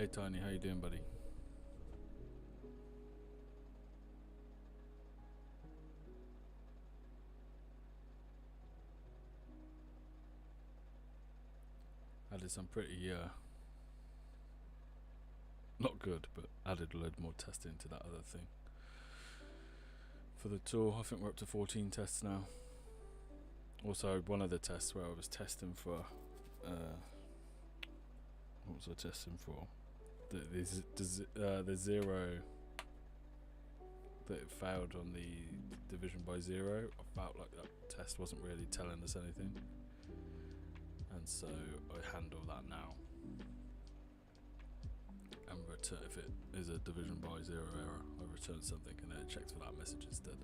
Hey Tiny, how you doing, buddy? I did some pretty, not good, but added a load more testing to that other thing. For the tool, I think we're up to 14 tests now. Also, one of the tests where I was testing for, what was I testing for? The zero that it failed on the division by zero. I felt like that test wasn't really telling us anything, and so I handle that now and return, if it is a division by zero error, I return something and then it checks for that message instead.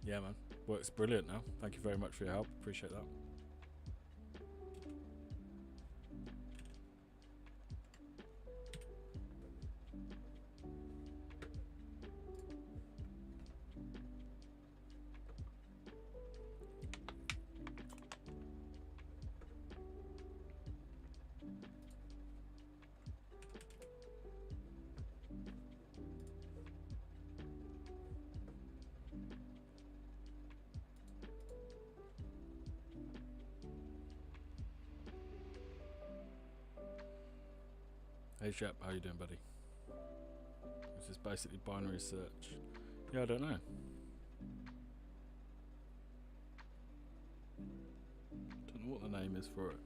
Yeah man, works brilliant now. Thank you very much for your help, appreciate that. Hey Shep, how you doing, buddy? This is basically binary search. Yeah, I don't know. Don't know what the name is for it.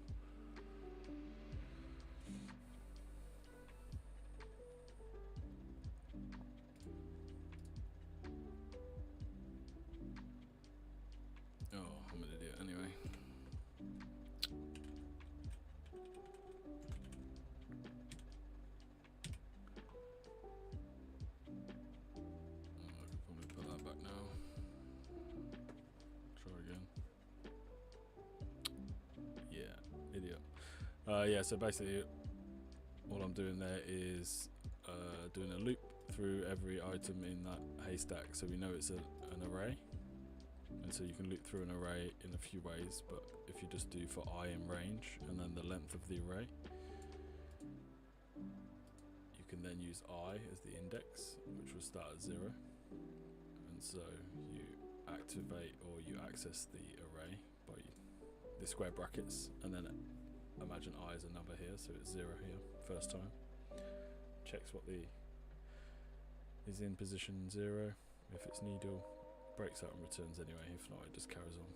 Oh, I'm an idiot anyway. Yeah, so basically all I'm doing there is doing a loop through every item in that haystack, so we know it's an array, and so you can loop through an array in a few ways, but if you just do for I in range and then the length of the array, you can then use I as the index, which will start at 0, and so you activate or you access the array by the square brackets, and then imagine I is a number here, so it's 0 here, first time. Checks what the is in position 0. If it's needle, breaks out and returns anyway. If not, it just carries on.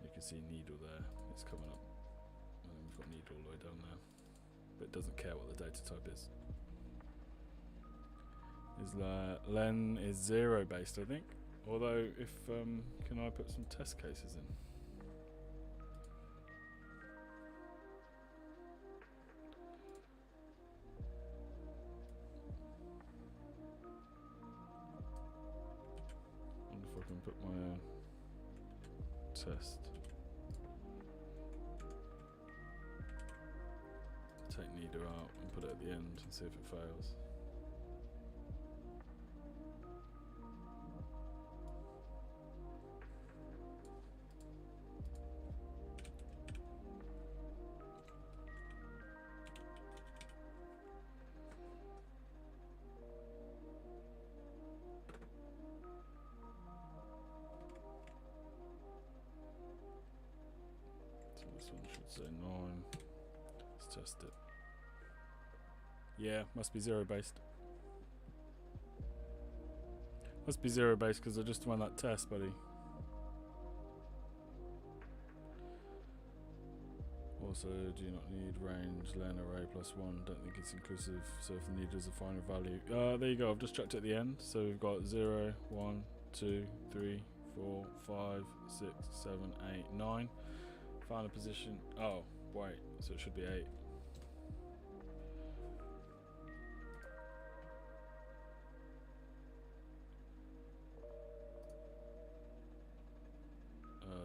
You can see needle there, it's coming up. And then we've got needle all the way down there. But it doesn't care what the data type is. Len is 0 based, I think. Although, if can I put some test cases in? If I can put my own test. Take needle out and put it at the end and see if it fails. This one should say 9. Let's test it. Yeah, must be 0 based. Must be 0 based because I just won that test, buddy. Also, do you not need range, len array +1? Don't think it's inclusive, so if the need is a final value. There you go, I've just checked at the end. So we've got 0, 1, 2, 3, 4, 5, 6, 7, 8, 9. Final position. Oh, wait, so it should be 8.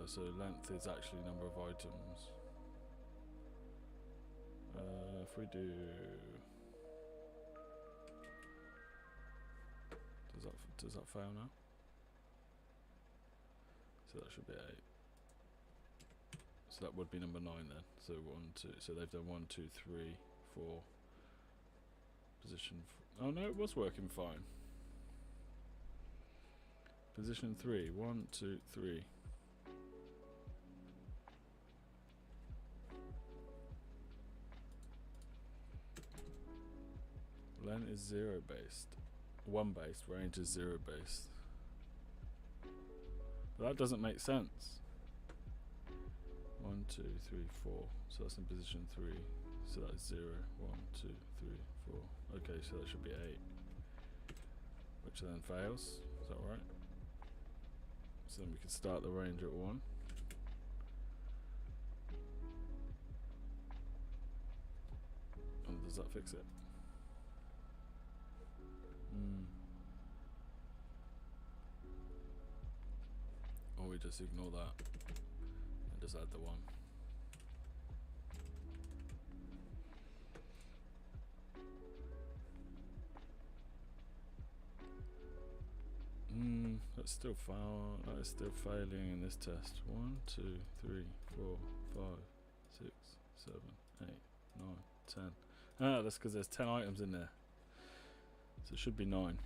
So length is actually number of items. If we do Does that fail now? So that should be 8. So that would be number 9 then. So 1, 2. So they've done 1, 2, 3, 4. Position. Oh no, it was working fine. Position 3. 1, 2, 3. Len is 0 based. 1 based. Range is 0 based. But that doesn't make sense. 1, 2, 3, 4. So that's in position 3. So that's 0. 1, 2, 3, 4. Okay, so that should be 8. Which then fails. Is that right? So then we can start the range at 1. And does that fix it? Or we just ignore that and just add the 1. That's still fail. That is still failing in this test. 1, 2, 3, 4, 5, 6, 7, 8, 9, 10. Ah, that's because there's 10 items in there. So it should be 9.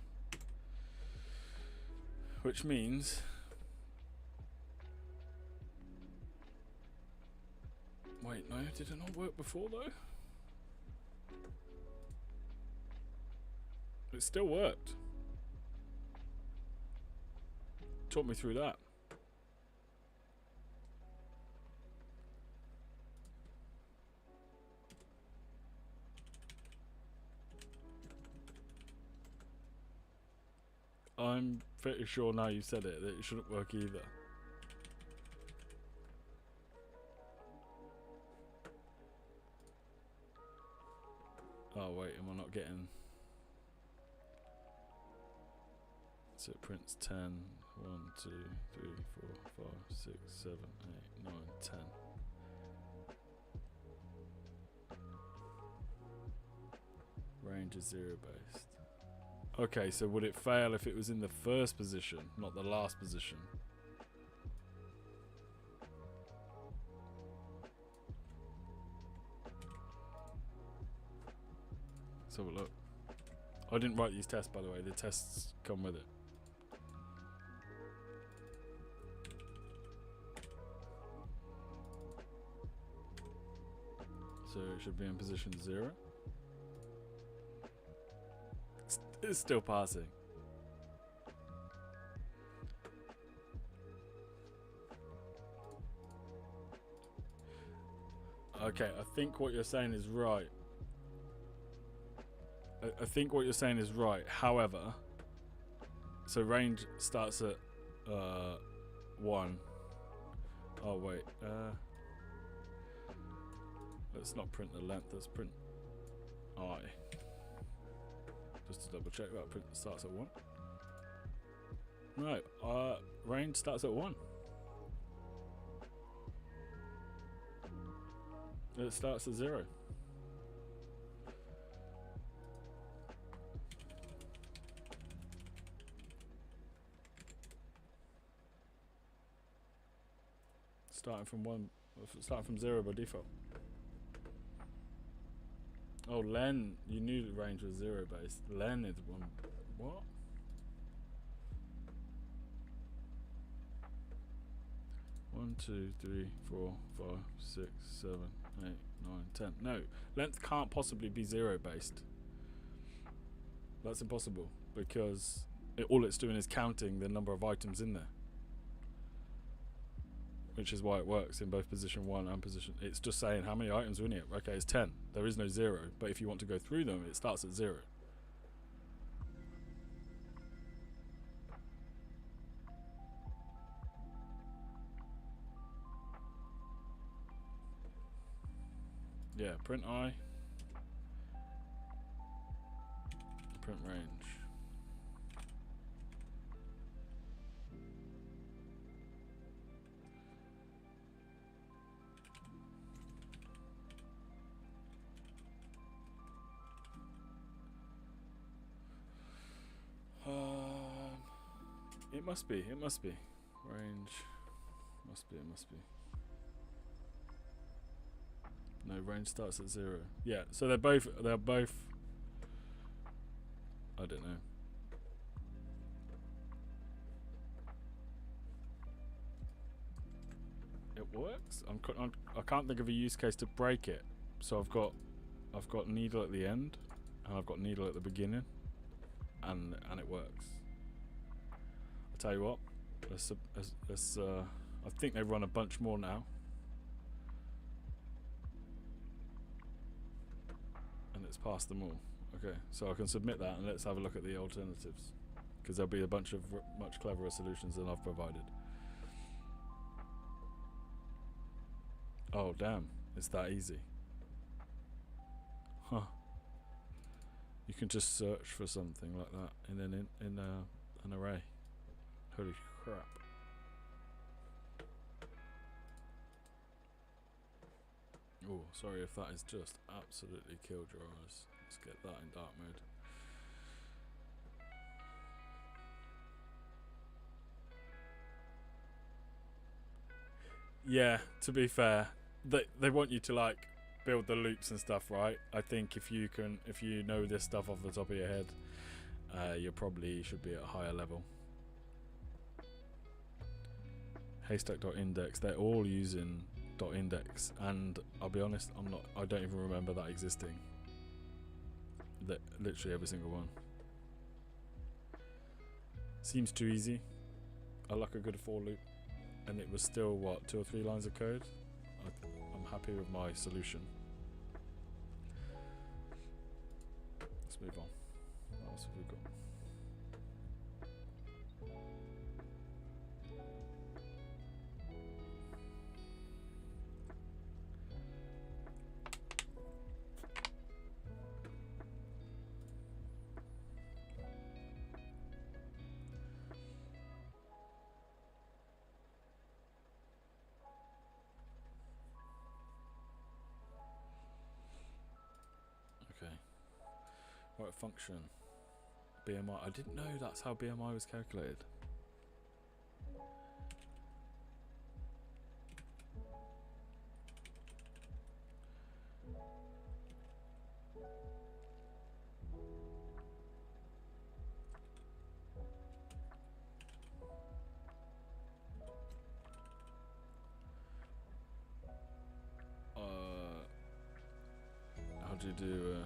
Which means wait, no, did it not work before though? It still worked. Talk me through that. I'm pretty sure now you said it that it shouldn't work either. Oh wait, am I not getting... So it prints 10, 1, 2, 3, 4, 5, 6, 7, 8, 9, 10. Range is 0 based. Okay, so would it fail if it was in the first position, not the last position? Let's have a look. I didn't write these tests, by the way. The tests come with it. So it should be in position 0. It's still passing. Okay, I think what you're saying is right. I think what you're saying is right. However, so range starts at 1. Oh wait, let's not print the length. Let's print I. Just to double check that print starts at 1. No, range starts at 1. It starts at 0. Starting from 0 by default. Oh, Len, you knew the range was 0 based. Len is 1. What? One, 2, 3, 4, 5, 6, 7, 8, 9, 10. No, length can't possibly be 0 based. That's impossible because all it's doing is counting the number of items in there. Which is why it works in both position 1 and position... It's just saying how many items are in it. Okay, it's 10. There is no 0. But if you want to go through them, it starts at 0. Yeah, print I. Print range. It must be. It must be. Range. Must be. It must be. No, range starts at 0. Yeah, so they're both. I don't know. It works. I can't think of a use case to break it. So I've got needle at the end, and I've got needle at the beginning, and it works. I'll tell you what. I think they run a bunch more now. And it's past them all. Okay, so I can submit that and let's have a look at the alternatives. Because there'll be a bunch of much cleverer solutions than I've provided. Oh damn, it's that easy. Huh. You can just search for something like that in an array. Holy crap. Oh, sorry if that has just absolutely killed your eyes. Let's get that in dark mode. Yeah, to be fair, they want you to like build the loops and stuff, right? I think if you know this stuff off the top of your head, you probably should be at a higher level. Haystack.index, they're all using .index, and I'll be honest, I don't even remember that existing. Literally every single one. Seems too easy. I like a good for loop, and it was still what, 2 or 3 lines of code. I'm happy with my solution. Let's move on. What else have we got? Okay. What function? BMI. I didn't know that's how BMI was calculated. How do you do?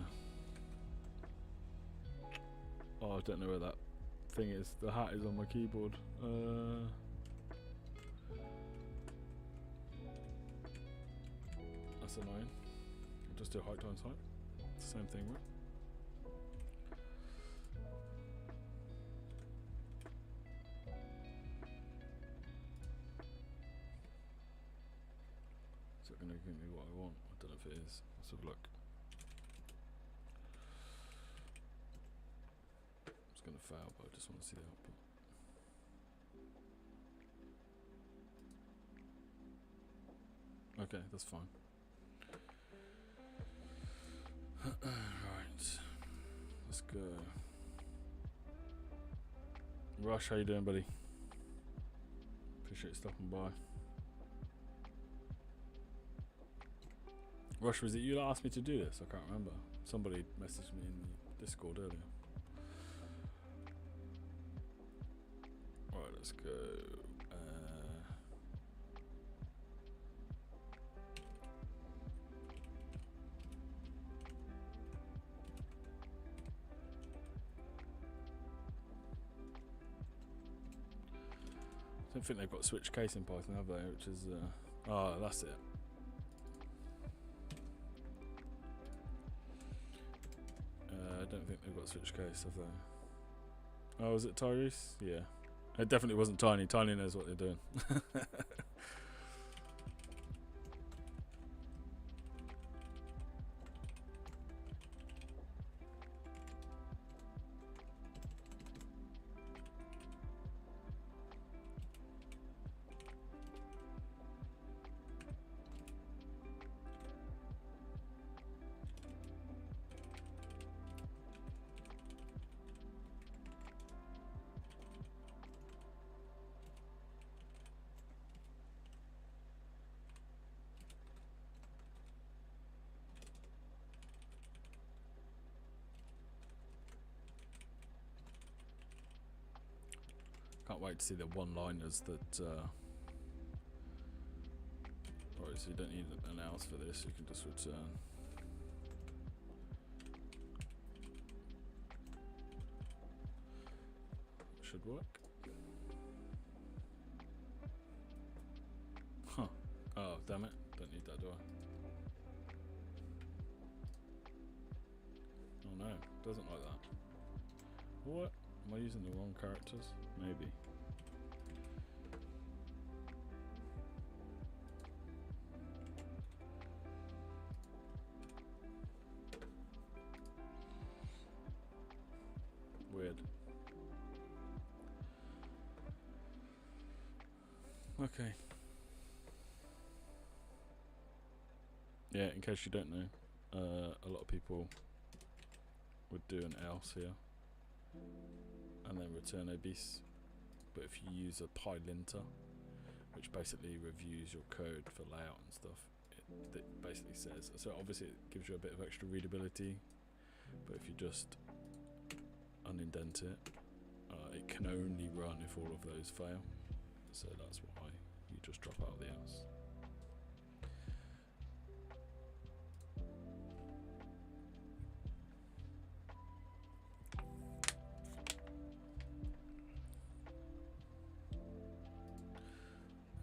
Oh, I don't know where that thing is. The hat is on my keyboard. That's annoying. I'll just do height times height. It's the same thing, right? Is it going to give me what I want? I don't know if it is. Let's have a look. It's going to fail, but I just want to see the output. Okay, that's fine. Right, let's go. Rush, how you doing, buddy? Appreciate you stopping by. Rush, was it you that asked me to do this? I can't remember. Somebody messaged me in the Discord earlier. Right, let's go. I don't think they've got switch case in Python, have they? Which is, oh, that's it. I don't think they've got switch case, have they? Oh, is it Tyrese? Yeah. It definitely wasn't Tiny. Tiny knows what they're doing. Can't wait to see the one-liners that. Alright, so you don't need an else for this. You can just return. Should work. Huh. Oh, damn it. Don't need that, do I? Oh no, doesn't like that. What? Am I using the wrong characters? Maybe. Weird. Okay. Yeah, in case you don't know, a lot of people would do an else here and then return a bis. But if you use a PyLinter, which basically reviews your code for layout and stuff, it basically says, so obviously it gives you a bit of extra readability, but if you just unindent it, it can only run if all of those fail. So that's why you just drop out the else.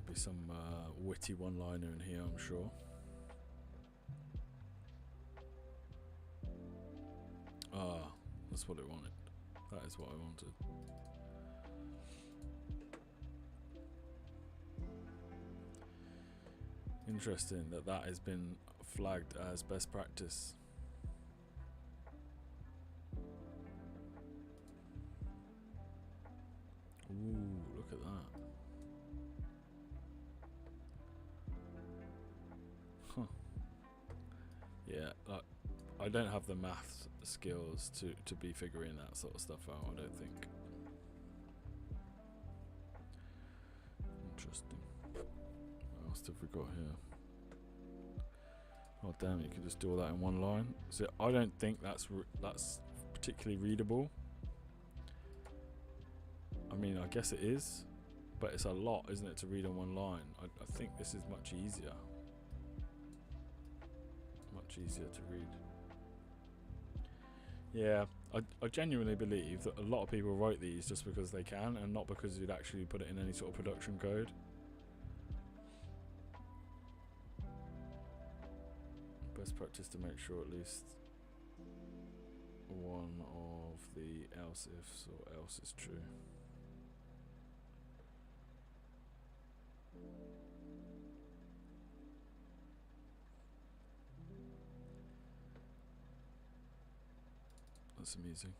There'll be some witty one-liner in here, I'm sure. Ah, that's what it wanted. That is what I wanted. Interesting that that has been flagged as best practice. Ooh, look at that. Huh. Yeah, I don't have the maths skills to be figuring that sort of stuff out, I don't think. Interesting. What else have we got here? Oh damn, you can just do all that in one line. So I don't think that's particularly readable. I mean, I guess it is, but it's a lot, isn't it, to read on one line? I think this is much easier. Much easier to read. Yeah, I genuinely believe that a lot of people write these just because they can and not because you'd actually put it in any sort of production code. Best practice to make sure at least one of the else ifs or else is true. That's amusing.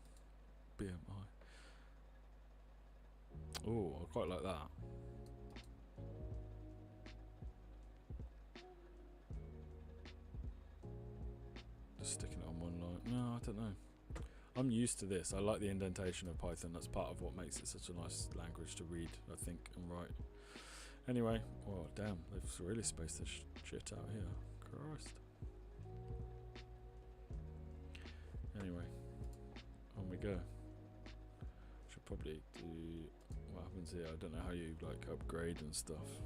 BMI. Oh, I quite like that. Just sticking it on one line. No, I don't know. I'm used to this. I like the indentation of Python. That's part of what makes it such a nice language to read, I think, and write. Anyway, oh damn, they've really spaced this shit out here. Christ. Anyway, on we go. Should probably do what happens here. I don't know how you like upgrade and stuff.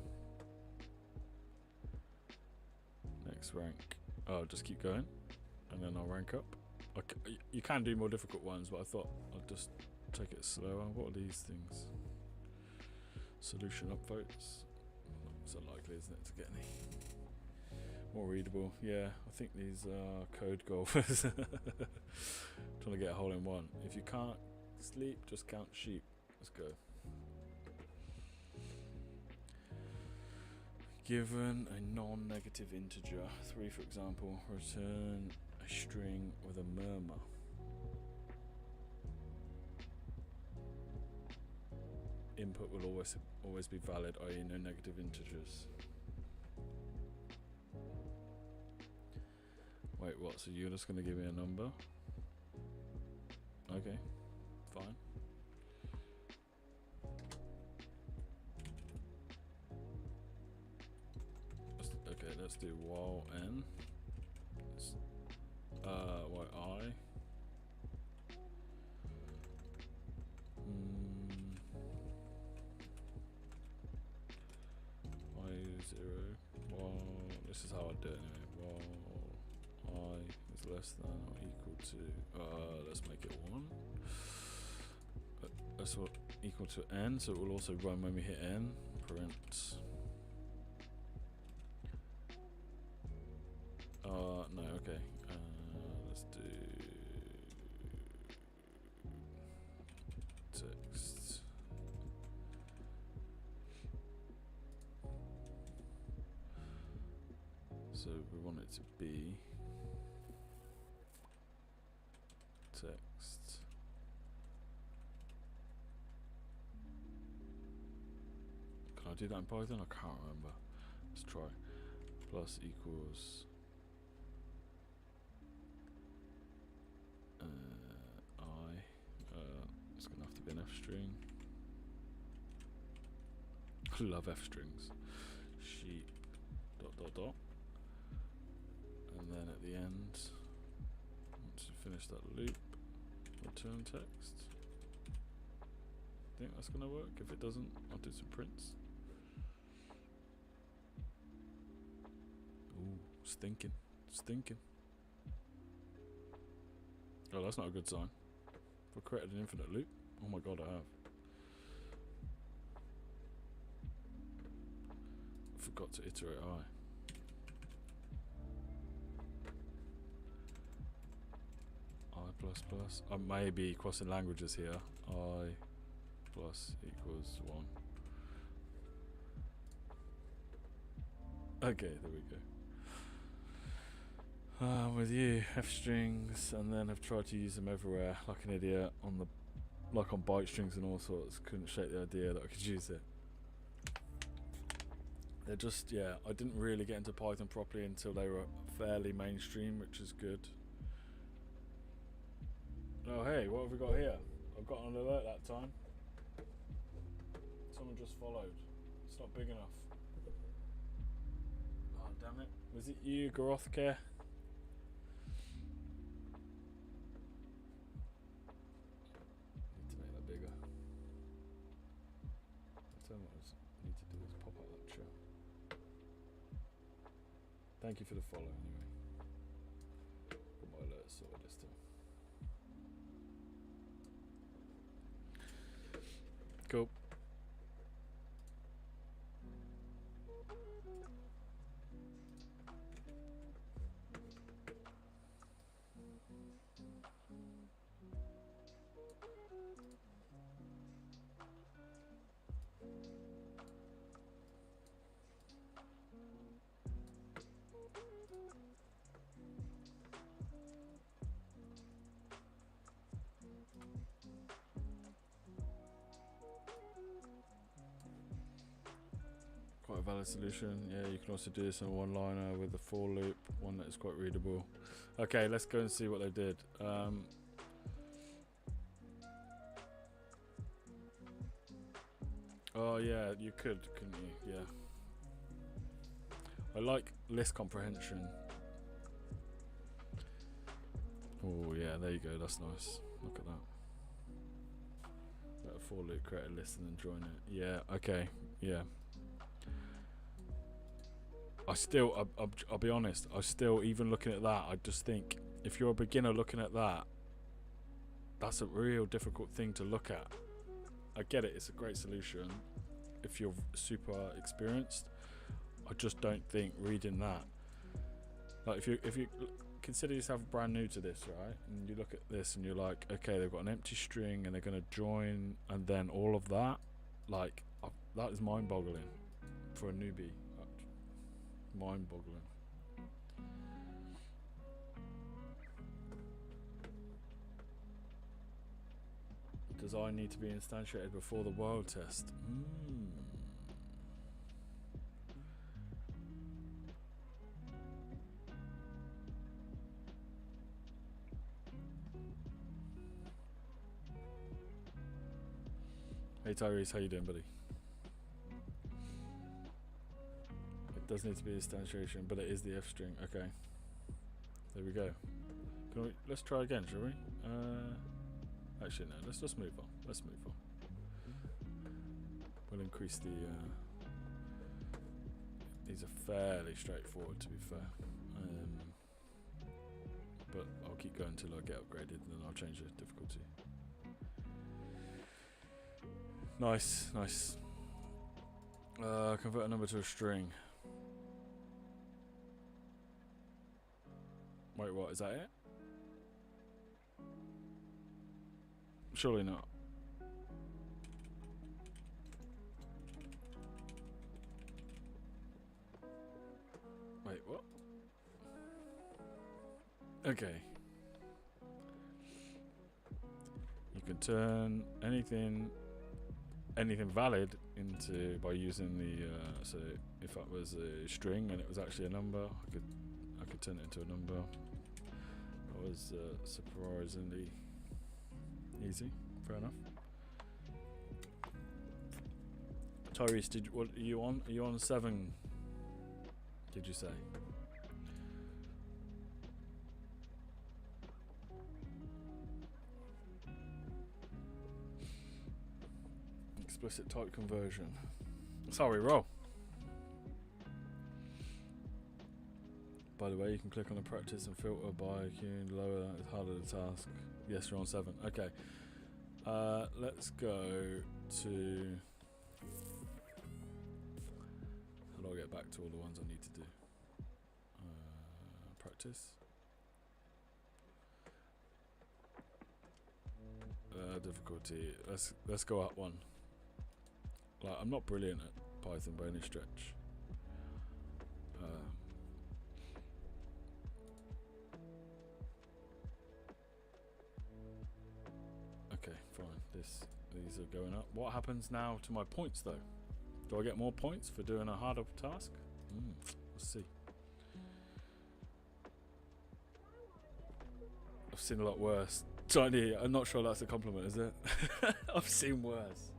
Next rank. Oh, just keep going, and then I'll rank up. You can do more difficult ones, but I thought I'd just take it slower. What are these things? Solution upvotes. It's unlikely, isn't it, to get any more readable? Yeah, I think these are code golfers. Trying to get a hole in one. If you can't sleep, just count sheep. Let's go. Given a non-negative integer, 3 for example, return a string with a murmur. Input will always be valid, i.e. no negative integers. Wait, what? So you're just going to give me a number? Okay, fine. Let's do while n. While I. 0. While this is how I do it anyway. While I is less than or equal to. Let's make it 1. That's what equal to n, so it will also run when we hit n. Parent. No, okay. Let's do text. So we want it to be text. Can I do that in Python? I can't remember. Let's try. Plus equals I. It's gonna have to be an F string. I love F strings. Sheep. Dot. And then at the end, once you finish that loop, return text. Think that's gonna work? If it doesn't, I'll do some prints. Ooh, stinking. Oh, that's not a good sign. I've created an infinite loop. Oh my god, I have. Forgot to iterate I. I may be crossing languages here. I plus equals 1. Okay, there we go. With you, F strings, and then I've tried to use them everywhere like an idiot on the, like on byte strings and all sorts. Couldn't shake the idea that I could use it. They're just, yeah, I didn't really get into Python properly until they were fairly mainstream, which is good. Oh hey, what have we got here? I've got an alert that time. Someone just followed. It's not big enough. Oh damn it. Was it you, Gorothcare? Need to make that bigger. I'll tell you what I need to do is pop out that chat. Thank you for the follow anyway. Got my alerts sorted this time. Cool. Quite a valid solution. Yeah, you can also do this in a one-liner with a for loop, one that is quite readable. Okay, let's go and see what they did. Oh yeah, you could, couldn't you? Yeah. I like list comprehension. Oh yeah, there you go. That's nice. Look at that. Let a for loop create a list and then join it. Yeah. Okay. Yeah. I'll be honest, even looking at that, I just think if you're a beginner looking at that, that's a real difficult thing to look at. I get it, it's a great solution if you're super experienced. I just don't think reading that, like if you consider yourself brand new to this, right, and you look at this and you're like, okay, they've got an empty string and they're going to join and then all of that, like that is mind-boggling for a newbie. Mind-boggling. Does I need to be instantiated before the world test? Hey Tyrese, how you doing, buddy? Does need to be instantiation, but it is the F string. Okay, there we go. Let's try again, shall we? Actually, no. Let's just move on. Let's move on. We'll increase the These are fairly straightforward, to be fair. But I'll keep going until I get upgraded, and then I'll change the difficulty. Nice, nice. Convert a number to a string. Wait, what? Is that it? Surely not. Wait, what? Okay. You can turn anything valid into by using the so if that was a string and it was actually a number, I could turn it into a number. That was surprisingly easy. Fair enough. Tyrese, what are you on? Are you on 7? Did you say? Explicit type conversion. Sorry, roll. By the way, you can click on the practice and filter by queuing lower, it's harder to task. Yes, you're on 7. Okay. Let's go to... How do I get back to all the ones I need to do? Practice. Difficulty. Let's go up one. Like, I'm not brilliant at Python by any stretch. Okay, fine. These are going up. What happens now to my points, though? Do I get more points for doing a harder task? Let's see. I've seen a lot worse. Tiny, I'm not sure that's a compliment, is it? I've seen worse.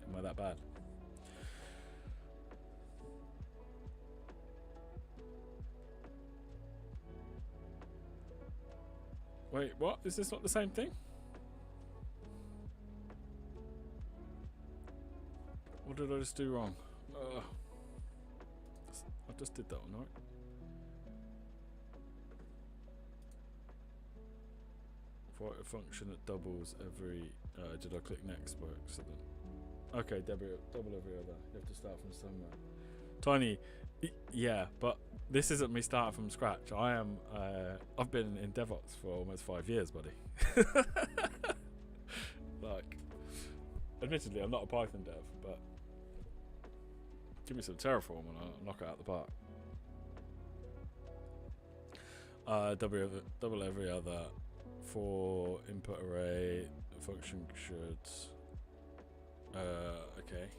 Am I that bad? Wait, what? Is this not the same thing? What did I just do wrong? I just did that one, right? Write a function that doubles every... did I click next by accident? Okay, double every other. You have to start from somewhere. Tiny, yeah, but this isn't me starting from scratch. I've been in DevOps for almost 5 years, buddy. Like, admittedly, I'm not a Python dev, but give me some Terraform and I'll knock it out the park. Double every other. For input array, the function should... okay.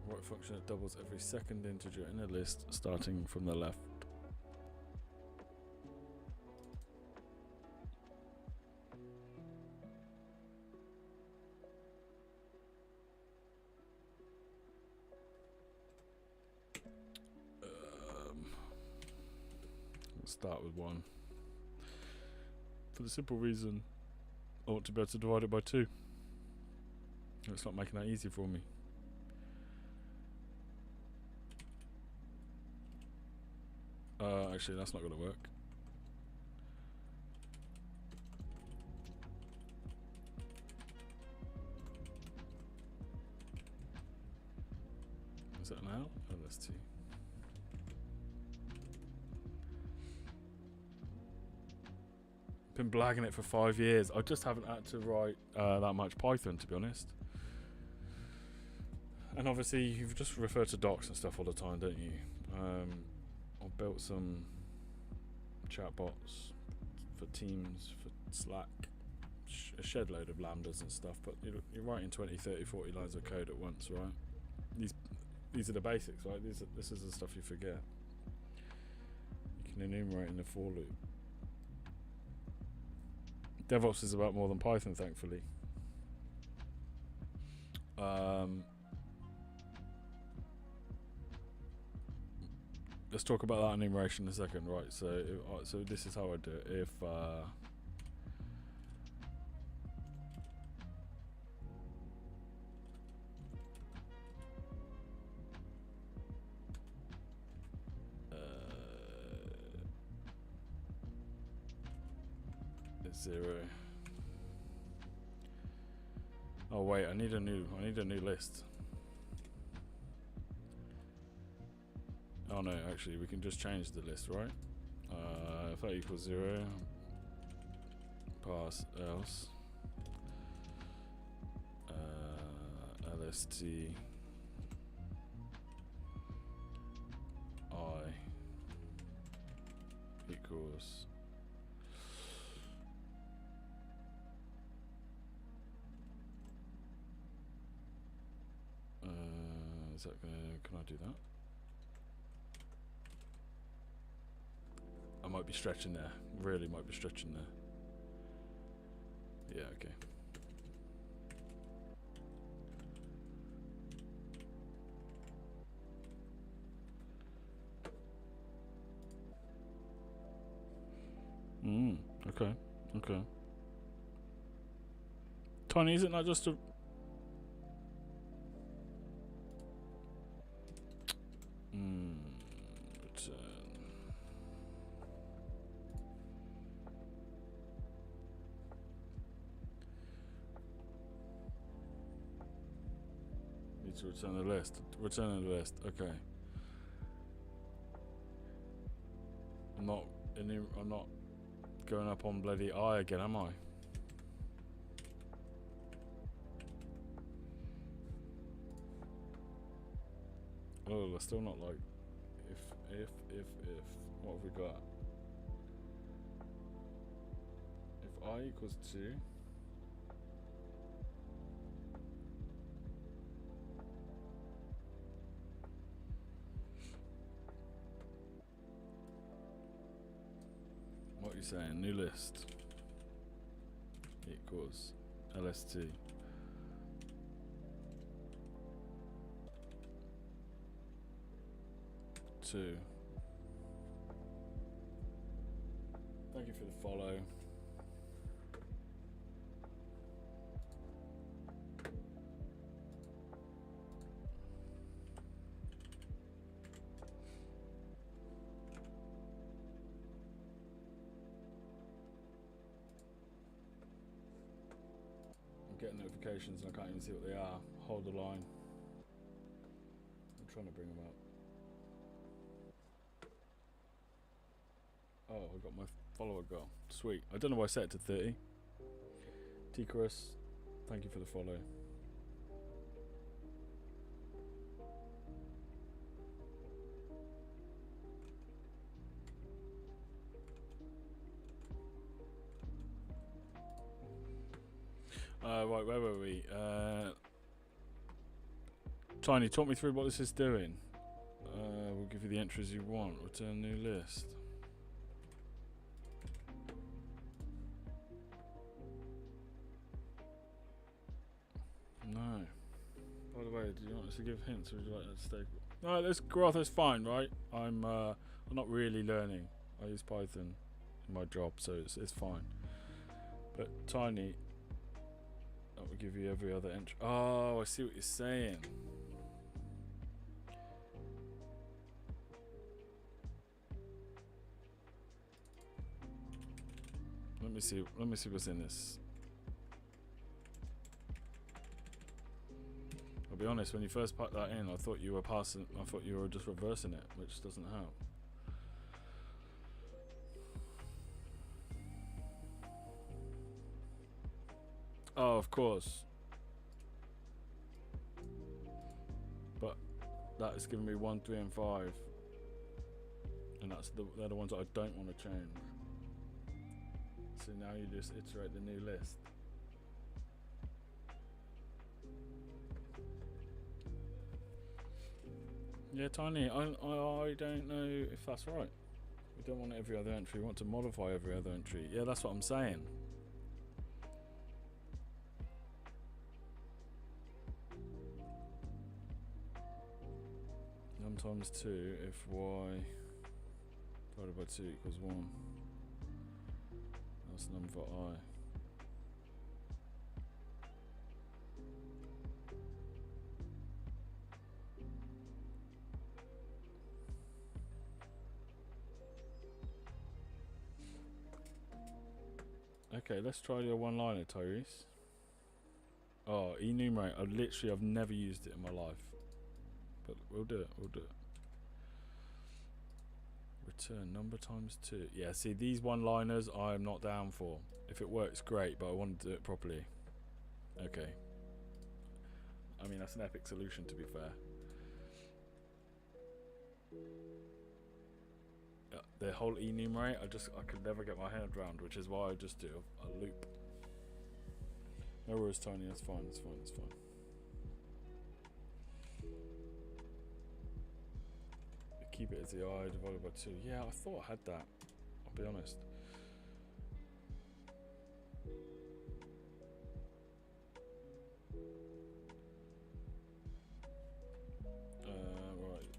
Write a function that doubles every second integer in a list starting from the left. Start with 1 for the simple reason I want to be able to divide it by 2. It's not making that easy for me. Actually, that's not going to work. Is that an L? Oh, that's 2. Been blagging it for 5 years. I just haven't had to write that much Python, to be honest. And obviously, you've just referred to docs and stuff all the time, don't you? I've built some chatbots for Teams, for Slack, a shed load of lambdas and stuff, but you're writing 20, 30, 40 lines of code at once, right? These are the basics, right? This is the stuff you forget. You can enumerate in the for loop. DevOps is about more than Python, thankfully. Let's talk about that enumeration in a second, right? So this is how I do it. is 0. Oh wait, I need a new list. Oh no, actually we can just change the list, right? If that equals 0, pass else lst I equals is that gonna, can I do that? I might be stretching there, really might be stretching there. Yeah, okay. Okay, okay. Tiny, isn't that just a... return. Need to return the list. Return the list, okay. I'm not going up on bloody I again, am I? Oh, we're still not like if what have we got? If I equals 2, what are you saying? New list equals lst 2. Thank you for the follow. I'm getting notifications and I can't even see what they are. Hold the line. I'm trying to bring them up. Oh, I got my follower goal. Sweet. I don't know why I set it to 30. T-Chris, thank you for the follow. Right, where were we? Tiny, talk me through what this is doing. We'll give you the entries you want. Return new list. No. By the way, do you want us to give hints, or would you like that to stay? No, this graph is fine, right? I'm not really learning. I use Python in my job, so it's fine. But Tiny, that will give you every other entry. Oh, I see what you're saying. Let me see what's in this. I'll be honest, when you first put that in, I thought you were just reversing it, which doesn't help. Oh, of course. But that is giving me 1, 3, and 5. And they're the ones that I don't want to change. So now you just iterate the new list. Yeah, Tiny, I don't know if that's right. We don't want every other entry, we want to modify every other entry. Yeah, that's what I'm saying. Num times 2 if y divided by 2 equals 1. That's num for I. Okay, let's try your one-liner, Tyrese. Oh, enumerate. I've never used it in my life. But we'll do it. Return number times 2. Yeah, see, these one-liners I'm not down for. If it works, great, but I want to do it properly. Okay. I mean, that's an epic solution, to be fair. The whole enumerate, I could never get my head around, which is why I just do a loop. No worries, Tiny. That's fine. Keep it as the I divided by 2. Yeah, I thought I had that. I'll be honest. Right.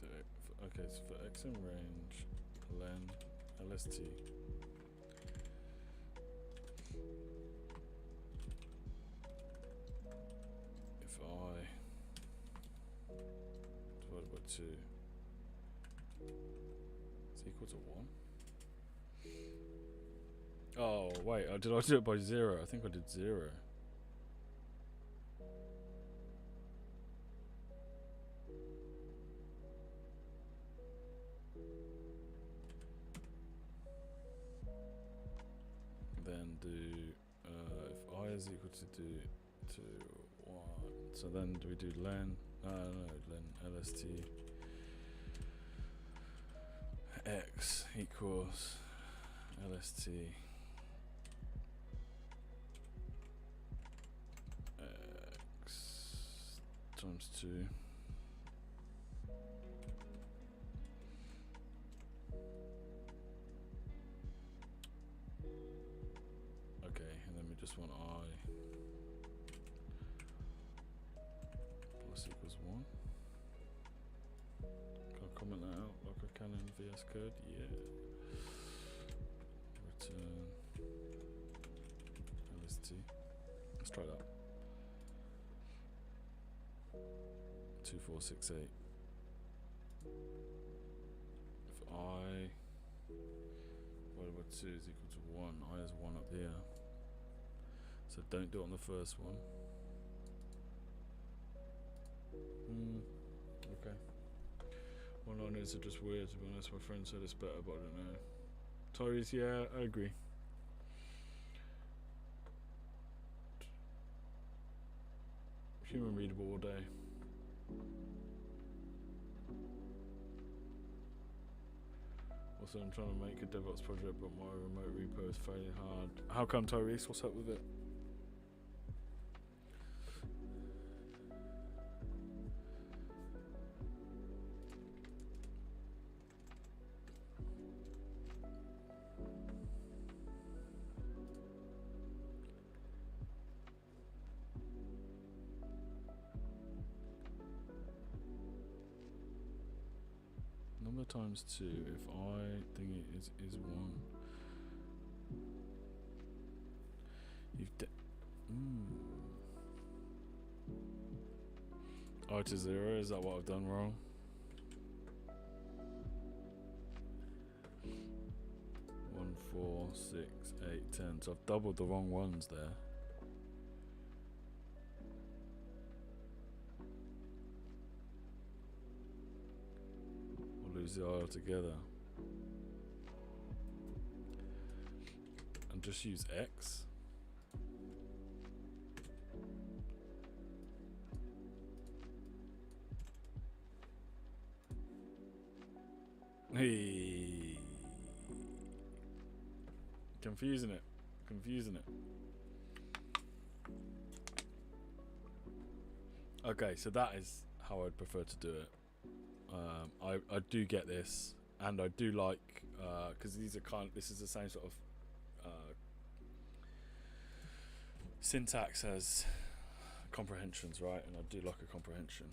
So, okay, so for x in range, len, lst. If I divided by 2 is equal to 1. Oh wait, did I do it by 0? I think I did 0. Then do if I is equal to 1. So then do we do len? No, len lst x equals lst x times 2. Okay, and then we just want I plus equals 1. Can I comment that out like I can in VS Code? Yeah. Return lst. Let's try that. 2468. If I divided by 2 is equal to 1, I has 1 up here. So don't do it on the first one. Okay. One-liners are just weird, to be honest. My friend said it's better, but I don't know. Tyrese, yeah, I agree. Human readable all day. Also, I'm trying to make a DevOps project, but my remote repo is failing hard. How come, Tyrese? What's up with it? Number times 2, if I think it is 1. You've I to 0, is that what I've done wrong? One, 4, 6, 8, 10. So I've doubled the wrong ones there. We'll lose the I altogether. And just use X. Hey. Confusing it. Okay, so that is how I'd prefer to do it. I do get this, and I do like because this is the same sort of syntax as comprehensions, right? And I do like a comprehension,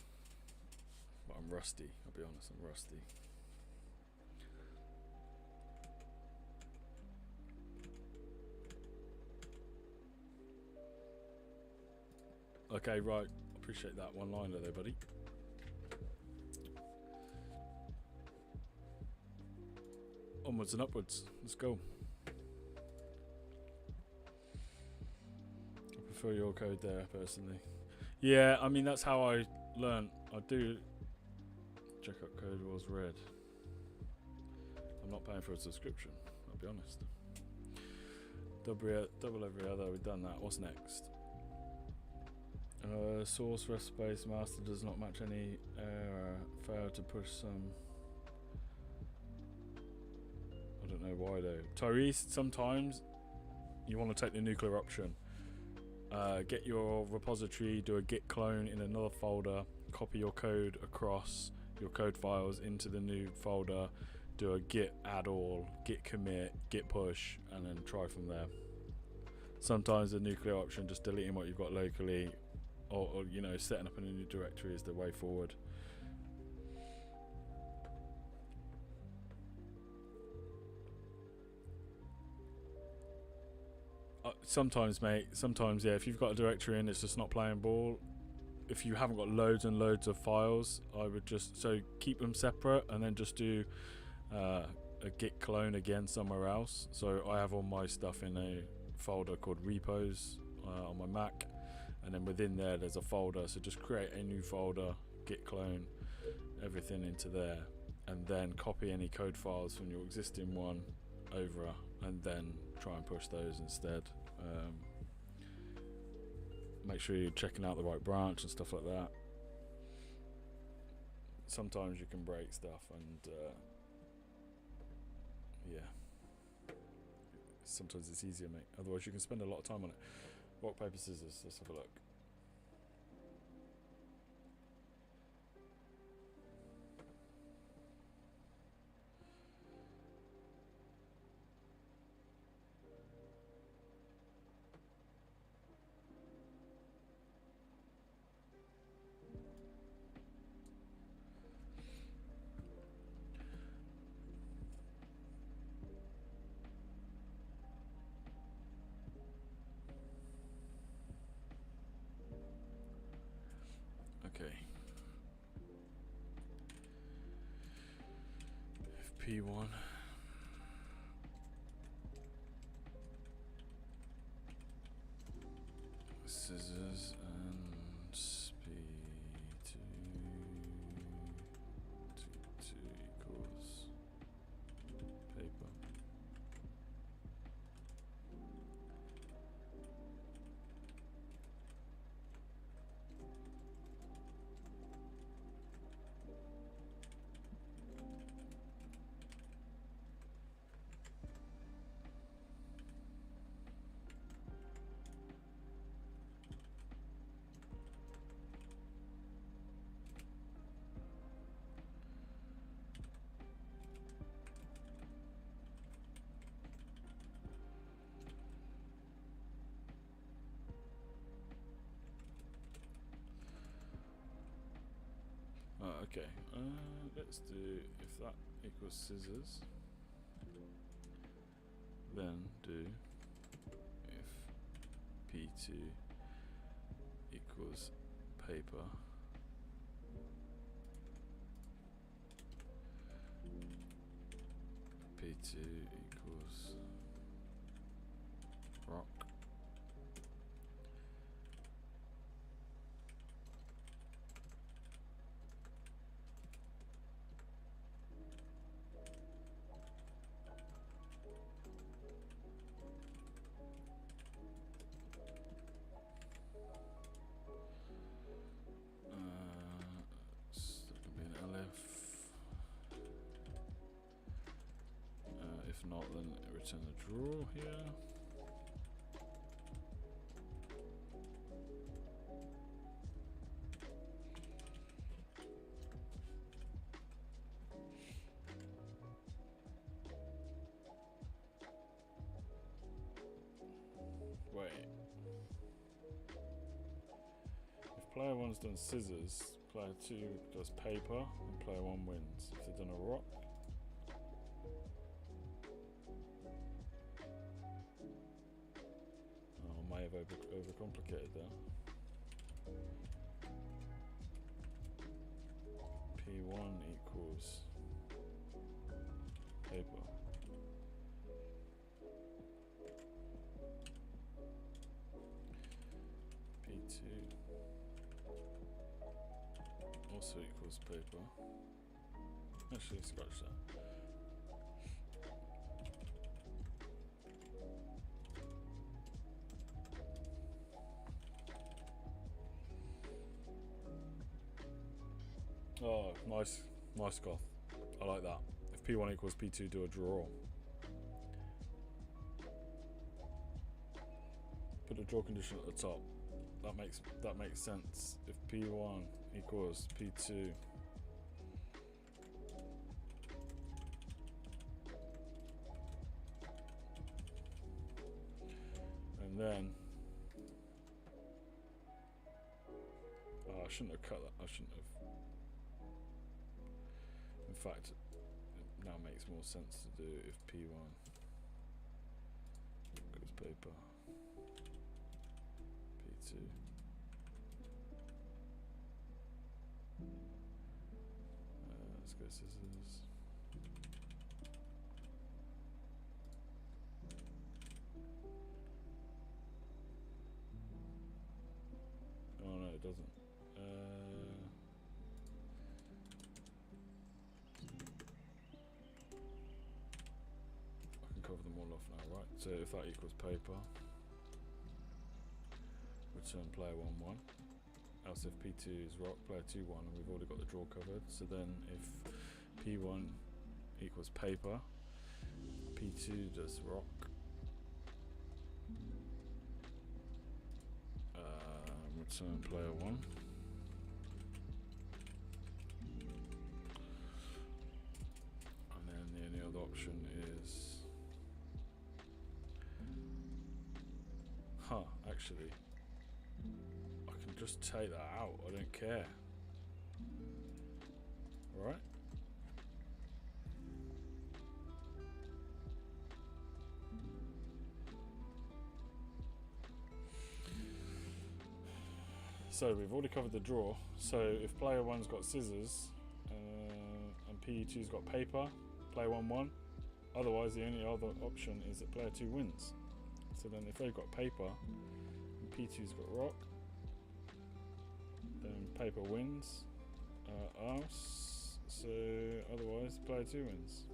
but I'm rusty. I'll be honest, I'm rusty. Okay, right. Appreciate that one liner there, buddy. Onwards and upwards. Let's go. I prefer your code there, personally. Yeah, I mean, that's how I learn. I do check out CodeWars Red. I'm not paying for a subscription, I'll be honest. Double every other, we've done that. What's next? Source rest space master does not match any error. Fail to push some. I don't know why though. Tyrese, sometimes you want to take the nuclear option. Get your repository, do a git clone in another folder, copy your code across your code files into the new folder, do a git add all, git commit, git push, and then try from there. Sometimes the nuclear option, just deleting what you've got locally, or you know, setting up a new directory is the way forward. Sometimes, mate. Sometimes, yeah. If you've got a directory and it's just not playing ball, if you haven't got loads and loads of files, I would just keep them separate and then just do a git clone again somewhere else. So I have all my stuff in a folder called repos on my Mac, and then within there's a folder. So just create a new folder, git clone everything into there, and then copy any code files from your existing one over, and then try and push those instead. Make sure you're checking out the right branch and stuff like that. Sometimes you can break stuff, and yeah, sometimes it's easier, mate. Otherwise you can spend a lot of time on it. Rock, paper, scissors. Let's have a look. Okay. P1. Scissors and P2 equals paper. Okay, let's do if that equals scissors, then do if P2 equals paper, P2 equals rock. If not, then return a draw here. Wait. If player 1's done scissors, player 2 does paper, and player 1 wins. If they've done a rock, I may have overcomplicated that. P1 equals paper. P2 also equals paper. Actually, scratch that. Oh, nice goth. I like that. If P1 equals P2, do a draw. Put a draw condition at the top. That makes sense. If P1 equals P2, and then I shouldn't have cut that. I shouldn't have. In fact, it now makes more sense to do if P1 equals paper, P2. Let's go scissors. Oh no, it doesn't. I can cover them all off now, right? So if that equals paper, return player 1-1. Else if P2 is rock, player 2-1, and we've already got the draw covered. So then if P1 equals paper, P2 does rock. Return player 1. And then the only other option is, actually, I can just take that out. I don't care. Right? So we've already covered the draw. So if player 1's got scissors and P2's got paper, player 1 won. Otherwise, the only other option is that player 2 wins. So then if they've got paper and P2's got rock, then paper wins us. So otherwise, player 2 wins,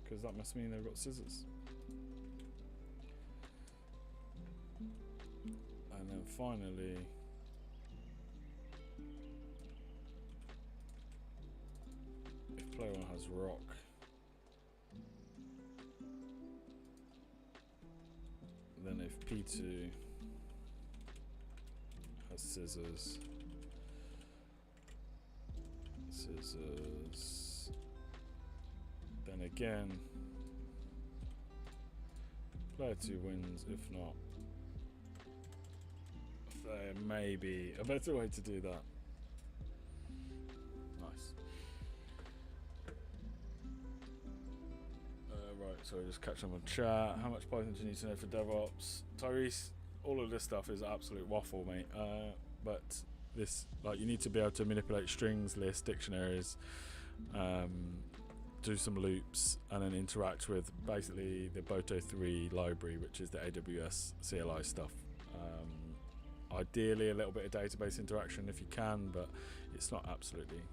because that must mean they've got scissors. And then finally, if player 1 has rock, then if P2 has scissors, then again player 2 wins. If not, there may be a better way to do that. Nice. Right, so just catch up on chat. How much Python do you need to know for DevOps? Tyrese, all of this stuff is absolute waffle, mate. But this, like, you need to be able to manipulate strings, lists, dictionaries, do some loops, and then interact with basically the Boto 3 library, which is the AWS CLI stuff. Ideally, a little bit of database interaction if you can, but it's not absolutely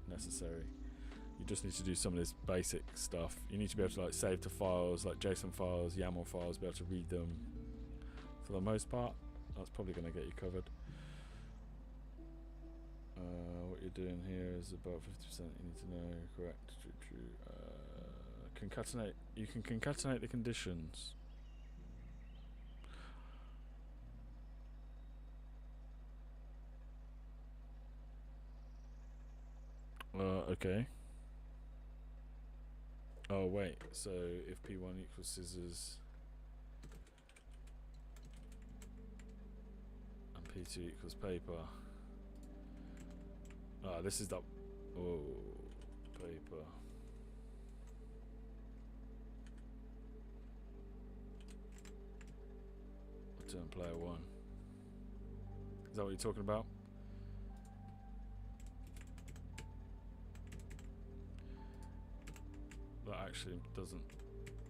necessary. You just need to do some of this basic stuff. You need to be able to like save to files, like JSON files, YAML files, be able to read them. For the most part, that's probably going to get you covered. What you're doing here is about 50% you need to know. Correct. True. Concatenate. You can concatenate the conditions. Okay. Oh wait, so if P1 equals scissors and P2 equals paper. This is the paper. Return player 1. Is that what you're talking about? actually doesn't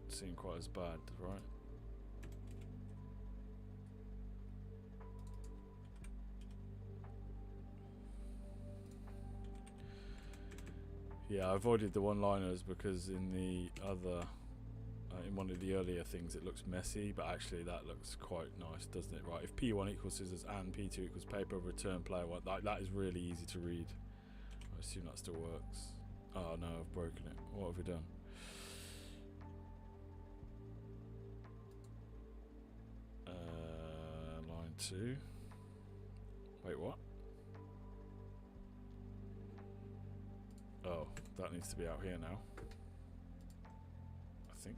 seem quite as bad, right? Yeah, I avoided the one-liners because in the other, in one of the earlier things, it looks messy, but actually that looks quite nice, doesn't it? Right, if P1 equals scissors and P2 equals paper, return player one. That is really easy to read. I assume that still works. Oh no, I've broken it. What have we done? Line 2. Wait, what? Oh, that needs to be out here now. I think.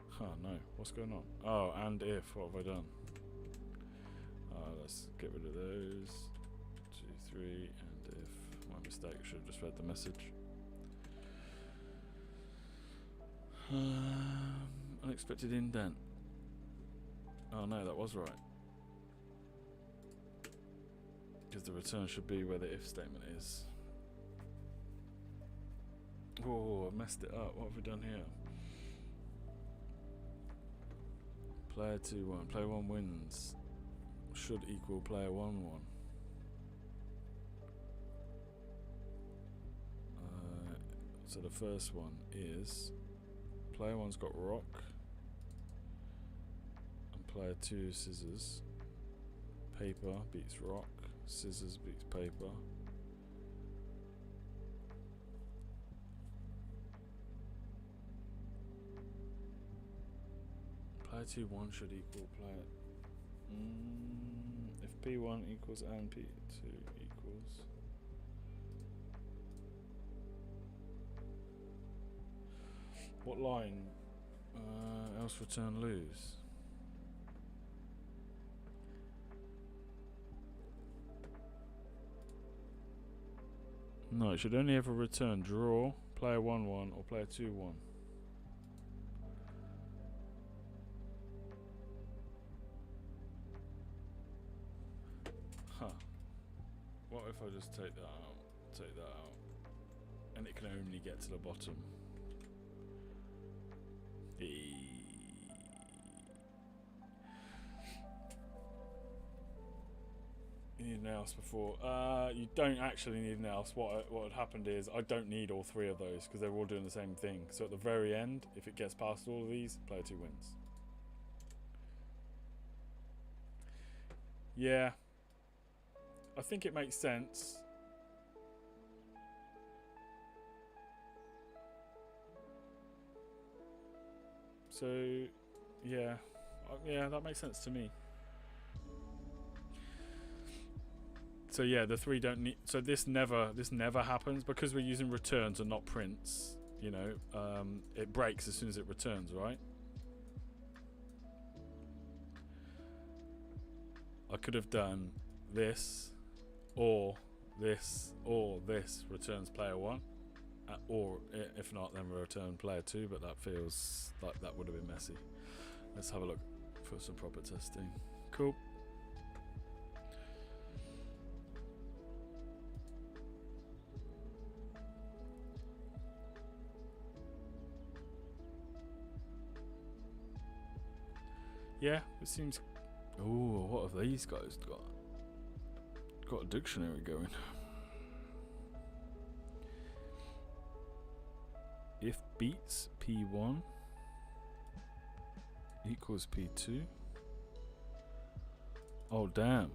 Huh, no. What's going on? Oh, and if. What have I done? Let's get rid of those. 2, 3, and if. My mistake. I should have just read the message. Unexpected indent. Oh no, that was right. Because the return should be where the if statement is. Oh, I messed it up. What have we done here? Player 2-1. Player 1 wins. Should equal player 1-1. So the first one is player 1's got rock. And player 2 scissors. Paper beats rock. Scissors beats paper. Player 2-1 should equal player. If P1 equals and P2 equals. What line? Else return lose. No, it should only ever return draw, player 1-1 or player 2-1. Huh. What if I just take that out, and it can only get to the bottom? You need an else before. You don't actually need an else. What had happened is I don't need all three of those because they're all doing the same thing. So at the very end, if it gets past all of these, player 2 wins. Yeah. I think it makes sense. So, yeah. Yeah, that makes sense to me. So yeah, the three don't need. So this never happens because we're using returns and not prints. You know, it breaks as soon as it returns, right? I could have done this, or this, or this returns player 1, or if not, then return player 2. But that feels like that would have been messy. Let's have a look for some proper testing. Cool. Yeah, it seems. Oh, what have these guys got? Got a dictionary going. If beats P1 equals P2. Oh, damn.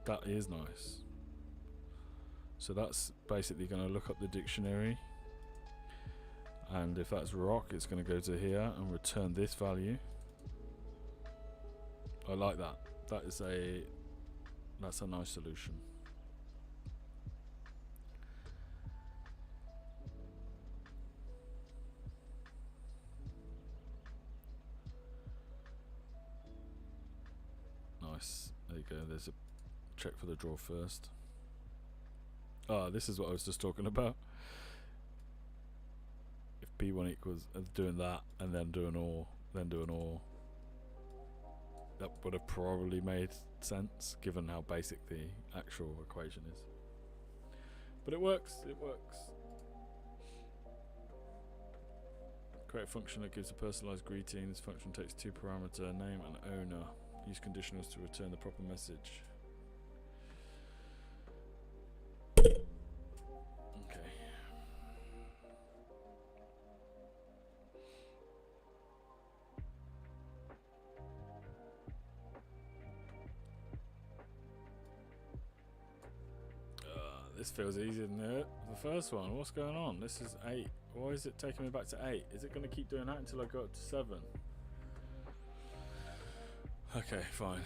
That is nice. So that's basically going to look up the dictionary. And if that's rock, it's going to go to here and return this value. I like that. That's a nice solution. Nice. There you go. There's a check for the draw first. Ah, this is what I was just talking about. If P1 equals doing that and then do an OR, then do an OR. That would have probably made sense given how basic the actual equation is. But it works. It works. Create a function that gives a personalized greeting. This function takes two parameters, name and owner. Use conditionals to return the proper message. Okay. This feels easier than the first one. What's going on? This is 8. Why is it taking me back to 8? Is it going to keep doing that until I go up to 7? Okay, fine.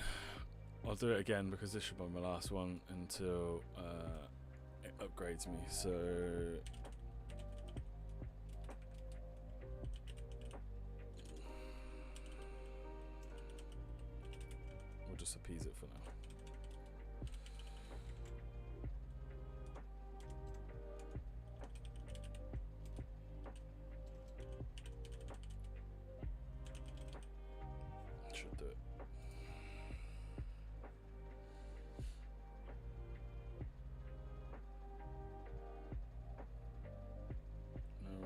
I'll do it again because this should be my last one until it upgrades me. So we'll just appease it for now. Should do it.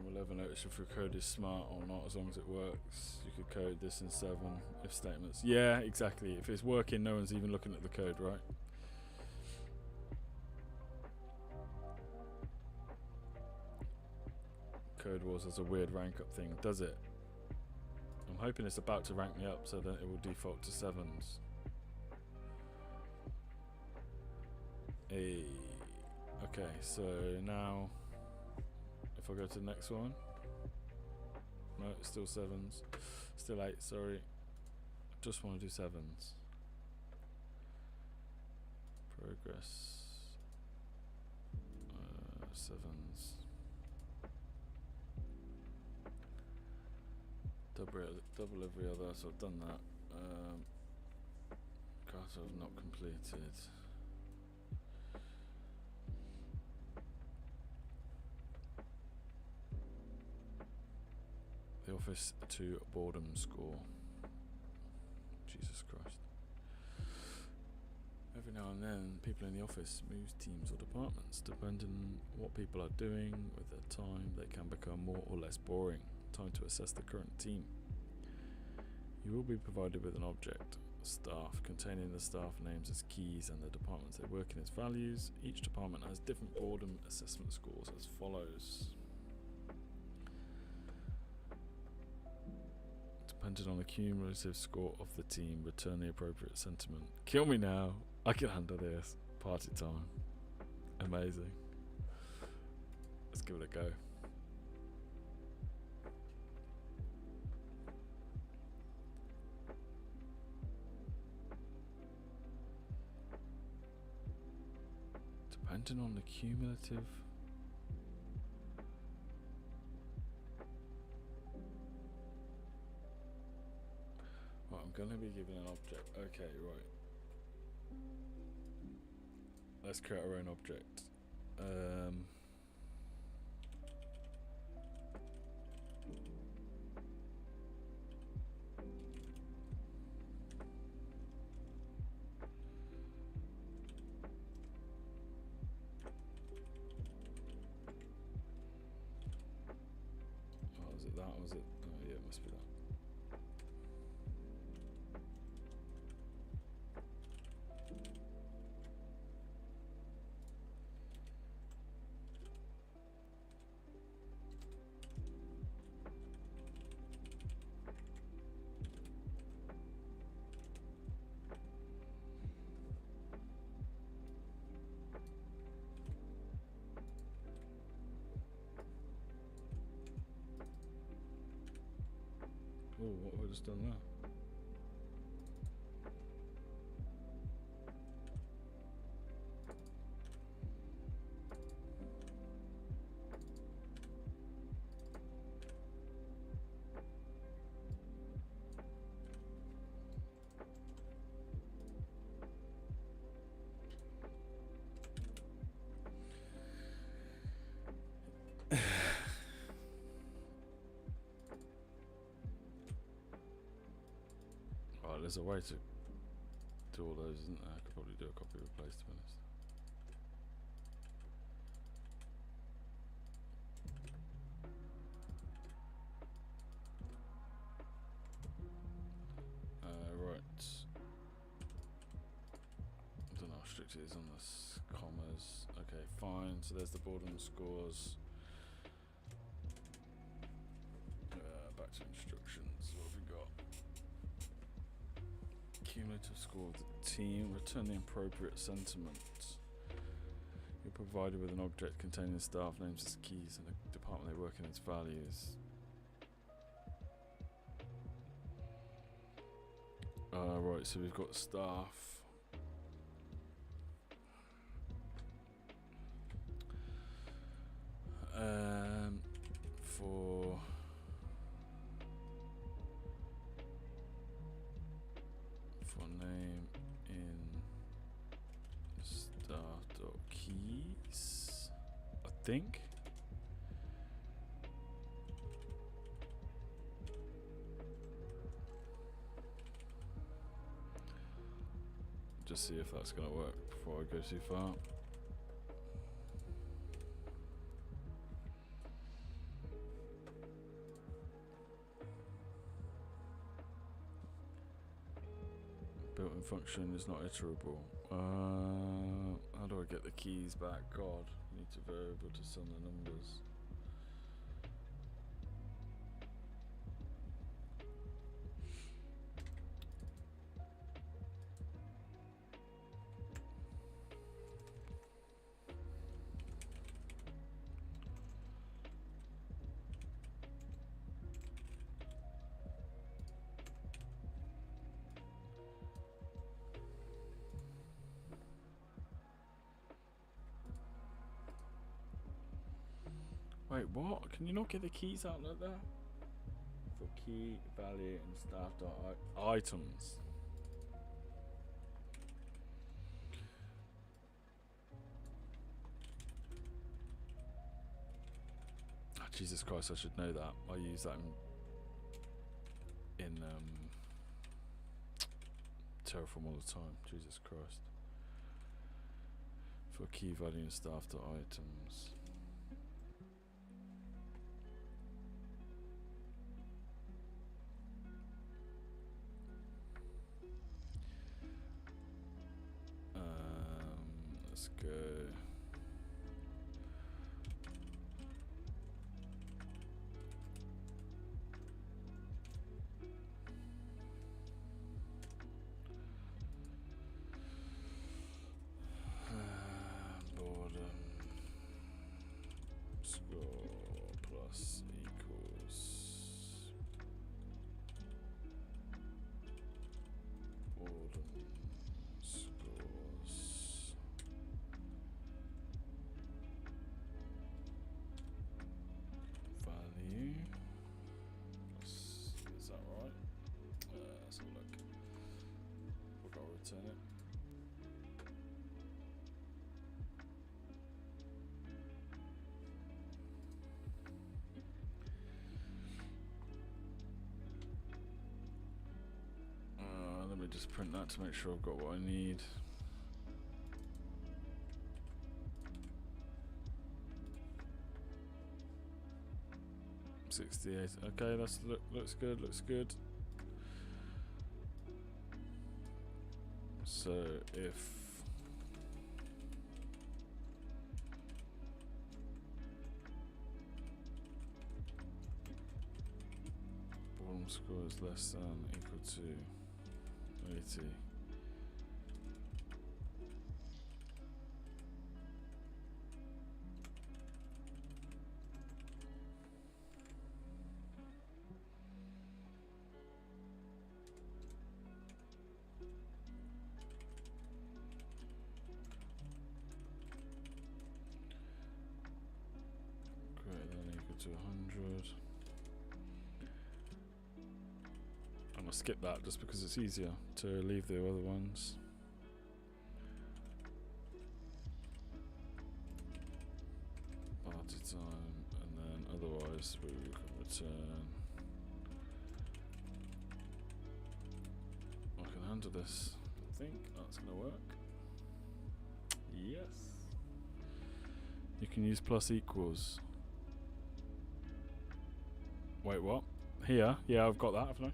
We'll ever notice if your code is smart or not, as long as it works. You could code this in 7 if statements. Yeah, exactly. If it's working, no one's even looking at the code, right? CodeWars has a weird rank up thing, does it? I'm hoping it's about to rank me up so that it will default to 7s. Hey. Okay, so now if I go to the next one, no, it's still 7s, still 8, sorry. Just want to do 7s. Progress, 7s. Double every other, so I've done that. Carter I've not completed. The office to boredom score. Jesus Christ. Every now and then, people in the office move teams or departments. Depending on what people are doing with their time, they can become more or less boring. Time to assess the current team. You will be provided with an object, staff, containing the staff names as keys and the departments they work in as values. Each department has different boredom assessment scores as follows. Depending on the cumulative score of the team, return the appropriate sentiment. Kill me now. I can handle this. Party time. Amazing. Let's give it a go. Depending on the cumulative. Right, I'm going to be given an object. Okay, right. Let's create our own object. Oh, is it that? Or was it? Oh, yeah, it must be that. Oh, what have I just done there? There's a way to do all those, isn't there? I could probably do a copy replace, to be honest. characters on the commas. Okay, fine. So there's the boredom scores. Back to instructions. What have we got? Cumulative score of the team. Return the appropriate sentiment. You're provided with an object containing the staff names as keys and the department they work in its values. Right, so we've got staff. For name in staff.keys, I think. Just see if that's going to work before I go too far. Built-in function is not iterable. How do I get the keys back? God, I need to variable to send the numbers. Wait, what? Can you not get the keys out like that? For key, value, and staff.items. Oh, Jesus Christ, I should know that. I use that in Terraform all the time. Jesus Christ. For key, value, and staff.items. Let's go. Boredom score plus equals boredom scores value. Is that right? Let's have a look. We've got to return it. Let me just print that to make sure I've got what I need. $68. Okay, that's looks good. Looks good. So if boredom score is less than equal to 80. Greater than equal to 100. I'm gonna skip that just because it's easier to leave the other ones. Party time, and then otherwise we can return. I can handle this. I think that's gonna work. Yes. You can use plus equals. Wait, what? Here? Yeah, I've got that, haven't I?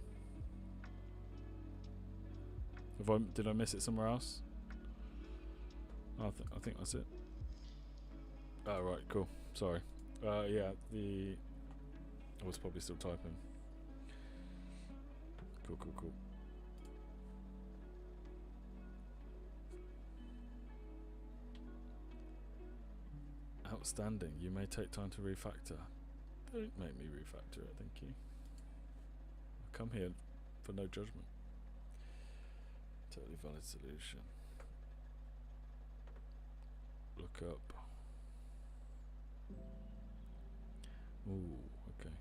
Did I miss it somewhere else? I think that's it. Oh, right, cool. Sorry. Yeah, I was probably still typing. Cool. Outstanding. You may take time to refactor. Don't make me refactor it, thank you. I come here for no judgment. Totally valid solution. Look up. Ooh, okay.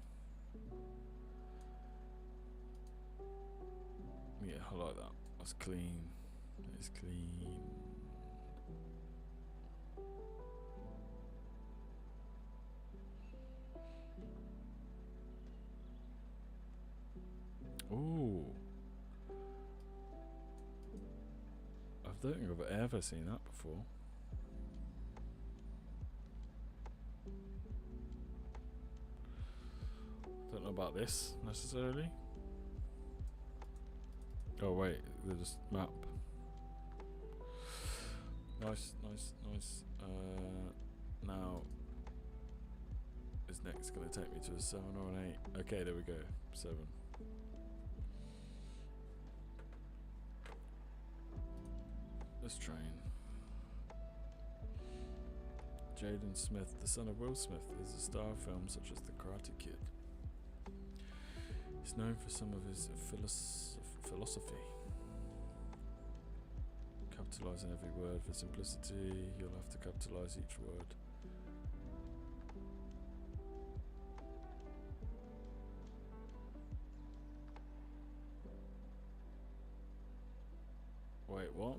Yeah, I like that. That's clean. It's clean. Ooh. I don't think I've ever seen that before. Don't know about this necessarily. Oh wait, there's map. Nice. Now, is next going to take me to a 7 or an 8? Okay, there we go. 7. Let's train. Jaden Smith, the son of Will Smith, is a star of films such as The Karate Kid. He's known for some of his philosophy. Capitalising every word for simplicity, you'll have to capitalise each word. Wait, what?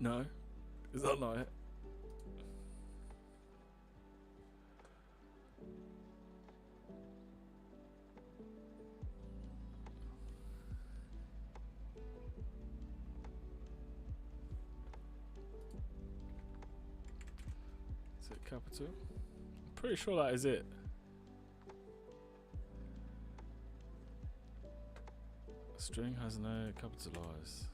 No? Is that not it? Is it capital? I'm pretty sure that is it. A string has no capitalize.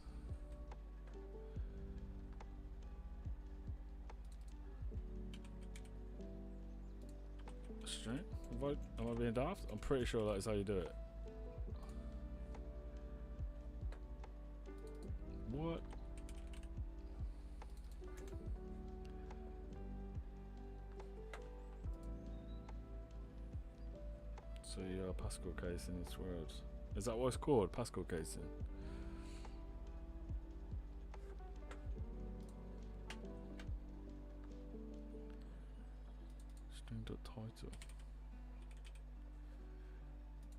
String? Am I being daft? I'm pretty sure that is how you do it. What? So you are Pascal casing each word. Is that what it's called? Pascal casing? String.title.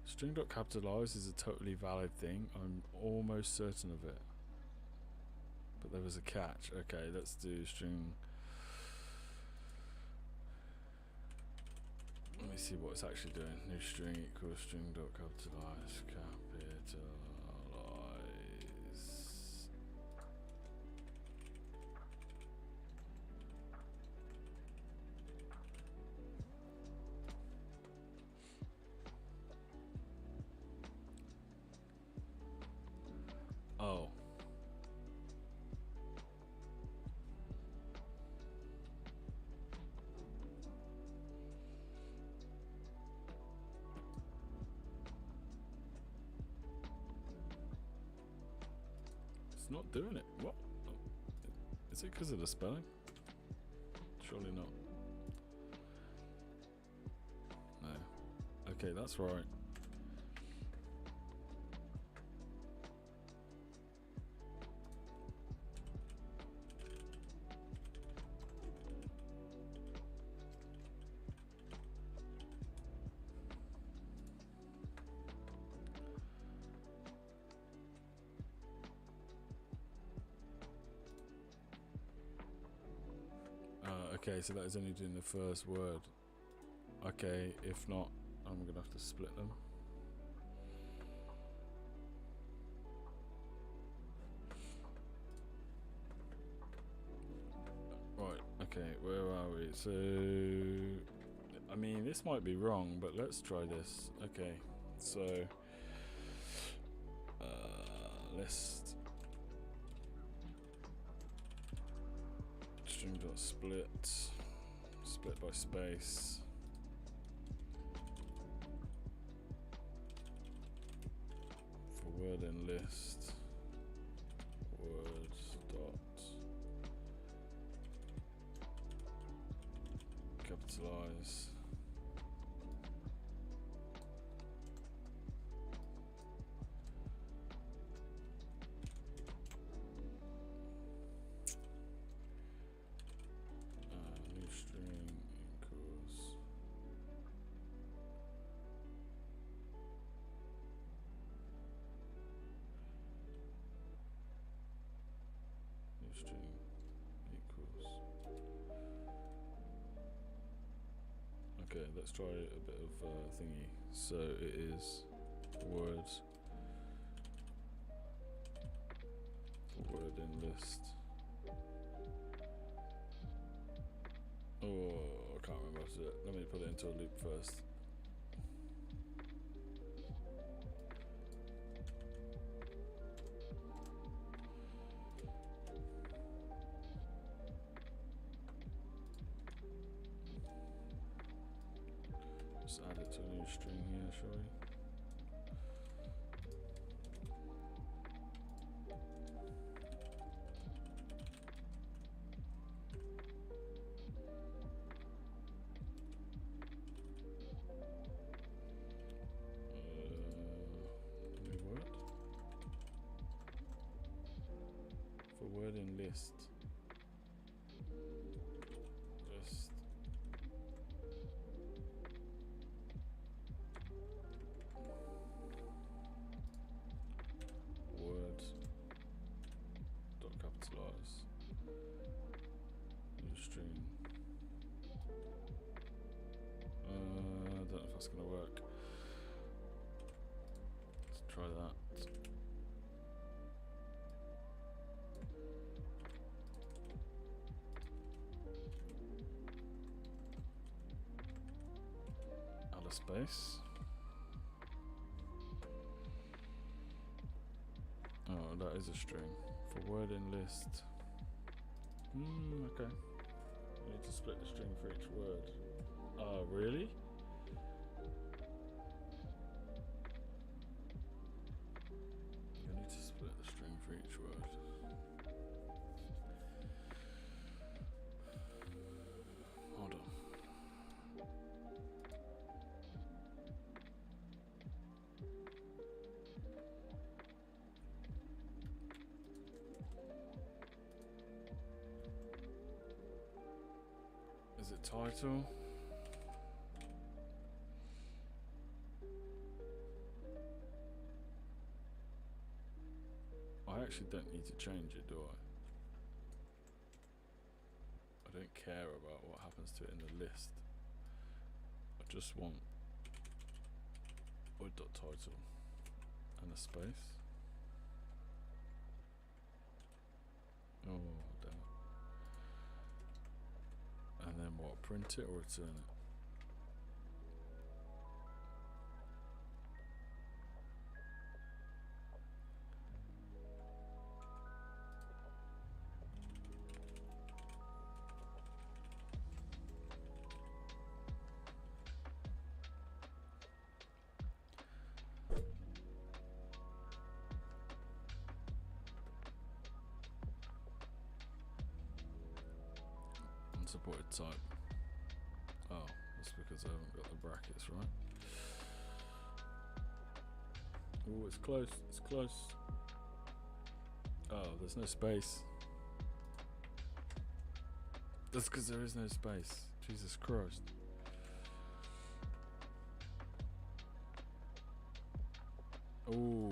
String.capitalize is a totally valid thing. I'm almost certain of it. But there was a catch. Okay, let's do string. Let me see what it's actually doing. New string equals string.capitalize. Capitalize. Oh. It's not doing it. What? Is it because of the spelling? Surely not. No. Okay, that's right. Okay, so that is only doing the first word. Okay, if not, I'm gonna have to split them. Right, okay. Okay, where are we? So, I mean, this might be wrong, but let's try this. Okay, so list string.split, split by space. For word in list, word dot capitalize. New string equals new string equals. Okay, let's try a bit of thingy. So it is words for word in list. Oh, I can't remember how to do it. Let me put it into a loop first. Just add it to a new string here, shall we? New word for word in list. List. Word dot capitalize. New string. I don't know if that's gonna work. Let's try that. Add a space. Oh, that is a string. For word in list. Okay. You need to split the string for each word. Oh, really? You need to split the string for each word. Hold on. Is it title? I actually don't need to change it, do I? I don't care about what happens to it in the list. I just want word.title and a space. Oh, damn it. And then what? Print it or return it? Unsupported type. Oh, that's because I haven't got the brackets right. Oh, it's close. It's close. Oh, there's no space. That's because there is no space. Jesus Christ. Oh.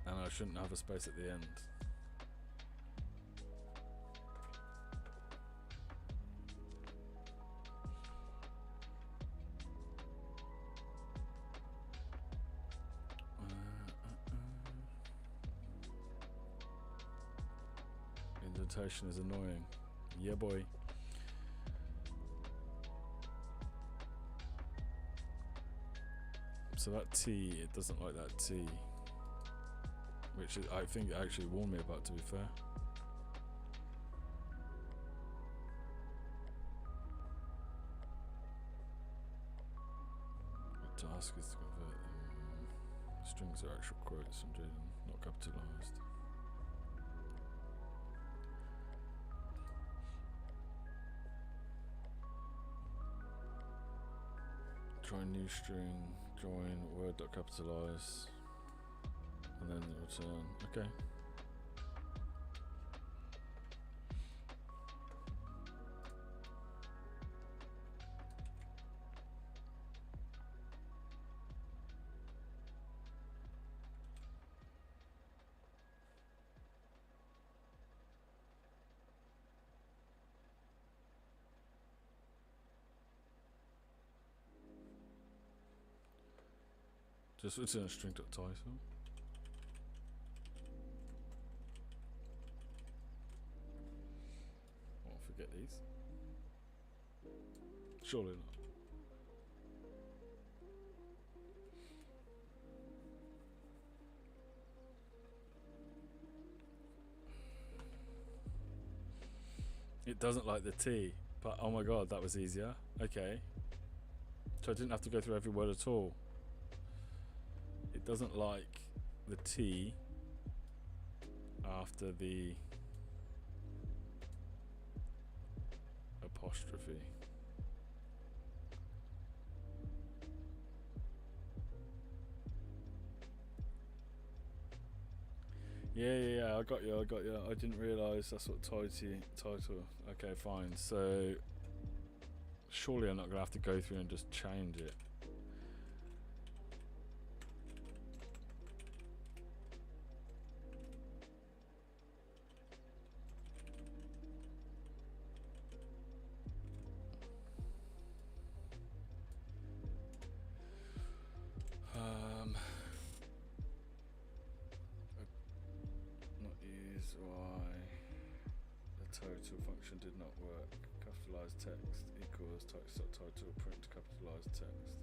And I shouldn't have a space at the end. indentation is annoying. Yeah, boy. So that T, it doesn't like that T. Which is, I think it actually warned me about, to be fair. The task is to convert them. Strings are actual quotes from Jaden, not capitalized. Join new string, join word.capitalize, and then return. Okay. Just return string.title. Won't forget these. Surely not. It doesn't like the T, but oh my god, that was easier. Okay. So I didn't have to go through every word at all. It doesn't like the T after the apostrophe. Yeah, I got you. I didn't realise that's what title. Okay, fine. So surely I'm not gonna have to go through and just change it. Not use why the total function did not work. Capitalized text equals title print capitalized text.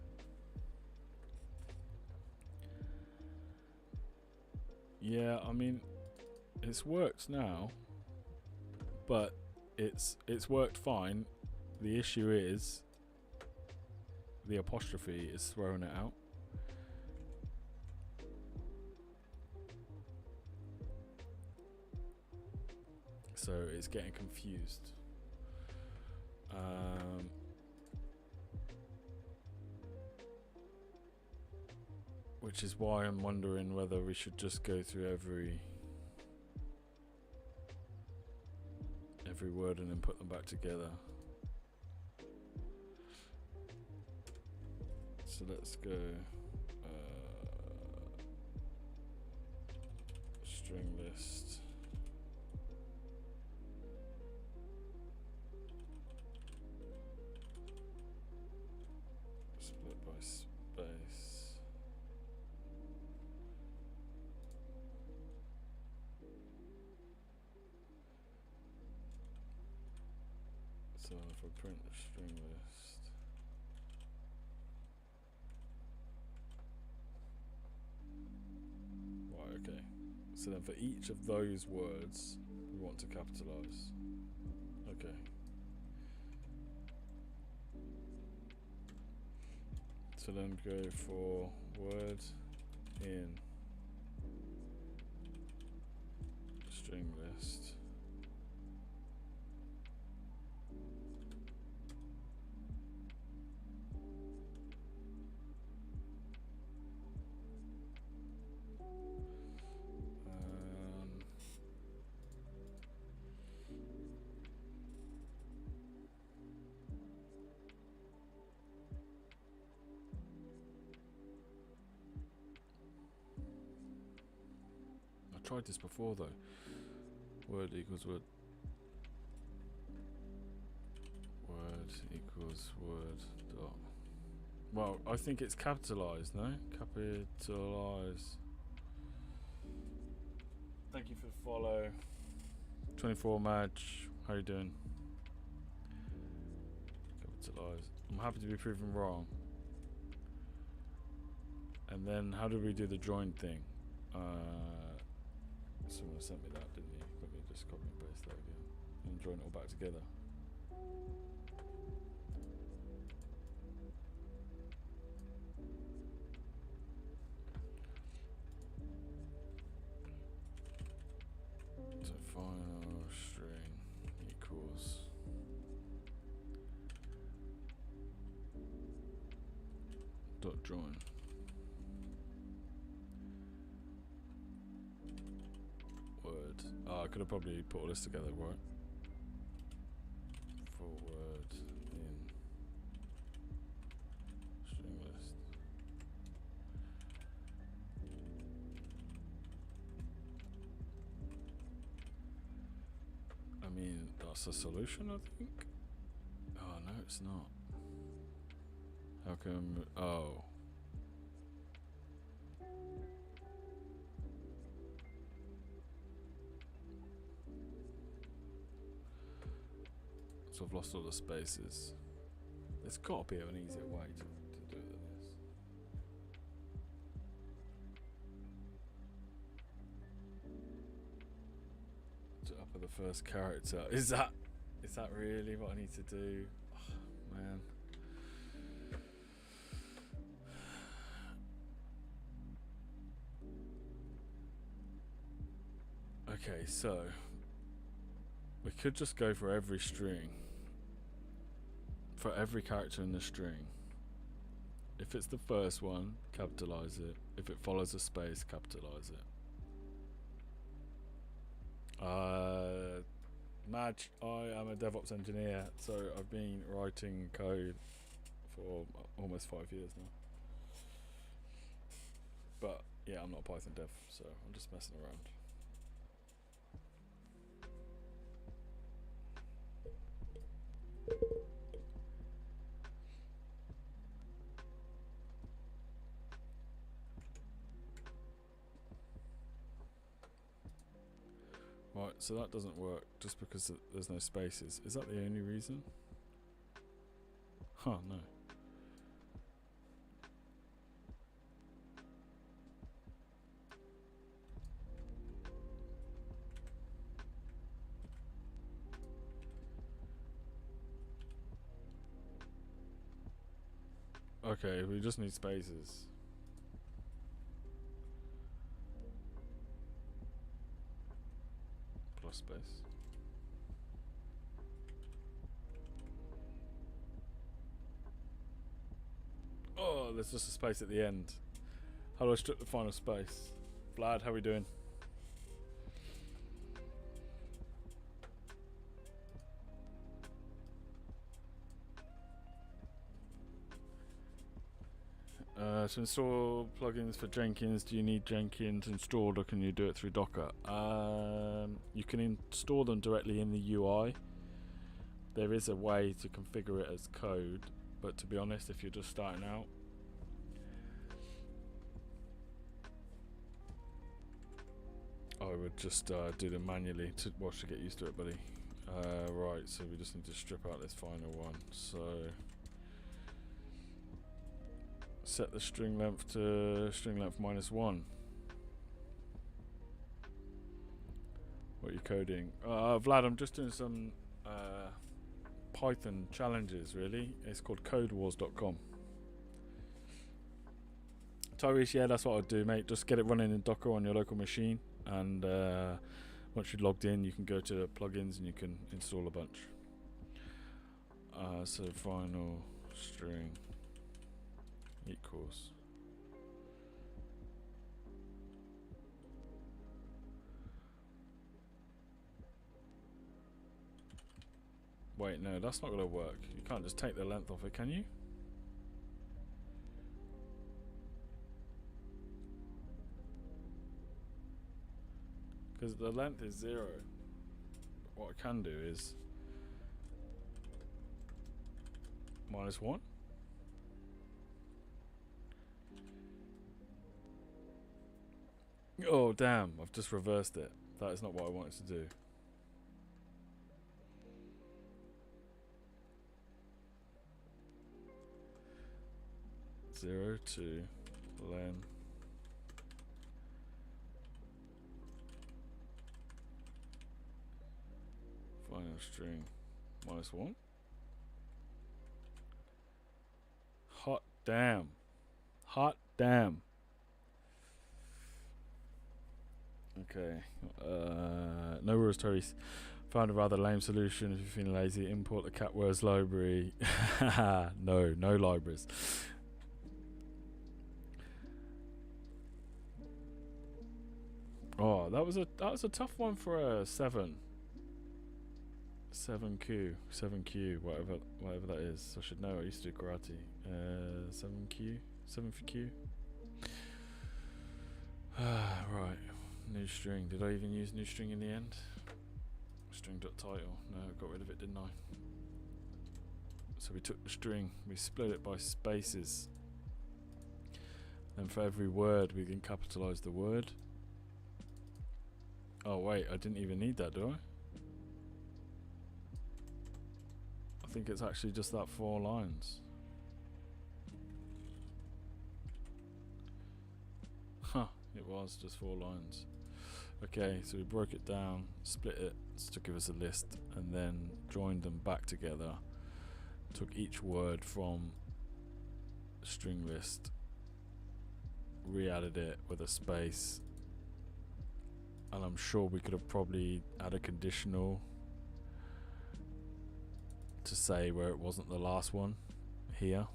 Yeah, I mean, it's worked now, but it's worked fine. The issue is the apostrophe is throwing it out. So it's getting confused. Which is why I'm wondering whether we should just go through every word and then put them back together. So let's go string list. Split by space. So if I print the string list, right, okay. So then for each of those words, we want to capitalize. Okay. So then go for word in string list. I tried this before though. Word equals word. Word equals word dot. Well, I think it's capitalized, no? Capitalize. Thank you for the follow. 24 Madge, how you doing? Capitalize. I'm happy to be proven wrong. And then how do we do the join thing? Someone sent me that, didn't he? Let me just copy and paste that again. And join it all back together. So final string equals dot join. Word. I could have probably put all this together, right? For word in string list. I mean, that's a solution, I think. Oh no, it's not. How come? Oh. So I've lost all the spaces. There's got to be an easier way to do it than this. To upper the first character. Is that really what I need to do? Oh, man. Okay, so we could just go for every string. For every character in the string. If it's the first one, capitalize it. If it follows a space, capitalize it. Madge, I am a DevOps engineer, so I've been writing code for almost 5 years now. But yeah, I'm not a Python dev, so I'm just messing around. Right, so that doesn't work just because there's no spaces. Is that the only reason? Huh, no. Okay, we just need spaces. Plus space. Oh, there's just a space at the end. How do I strip the final space? Vlad, how are we doing? To install plugins for Jenkins, do you need Jenkins installed or can you do it through Docker? You can install them directly in the UI. There is a way to configure it as code, but to be honest, if you're just starting out, I would just do them manually to get used to it, buddy. Right, so we just need to strip out this final one. So set the string length to string length -1. What are you coding? Vlad, I'm just doing some Python challenges, really. It's called CodeWars.com. Tyrese, yeah, that's what I'd do, mate. Just get it running in Docker on your local machine, and once you're logged in, you can go to plugins and you can install a bunch. So final string equals wait, no, that's not gonna work. You can't just take the length off it, can you? Because the length is 0. What I can do is -1. Oh damn, I've just reversed it. That is not what I wanted to do. 0 to len final string -1. Hot damn. Hot damn. Okay. No rules, Tyrese. Found a rather lame solution. If you're feeling lazy, import the CodeWars library. No libraries. Oh, that was a tough one for a 7. 7Q, whatever that is. I should know. I used to do karate. 7 for Q. Right. New string. Did I even use new string in the end? String.title. No, I got rid of it, didn't I? So we took the string, we split it by spaces. Then for every word, we can capitalize the word. Oh wait, I didn't even need that, do I? I think it's actually just that 4 lines. Huh, it was just 4 lines. Okay, so we broke it down, split it to give us a list, and then joined them back together. Took each word from string list, re-added it with a space, and I'm sure we could have probably added a conditional to say where it wasn't the last one here,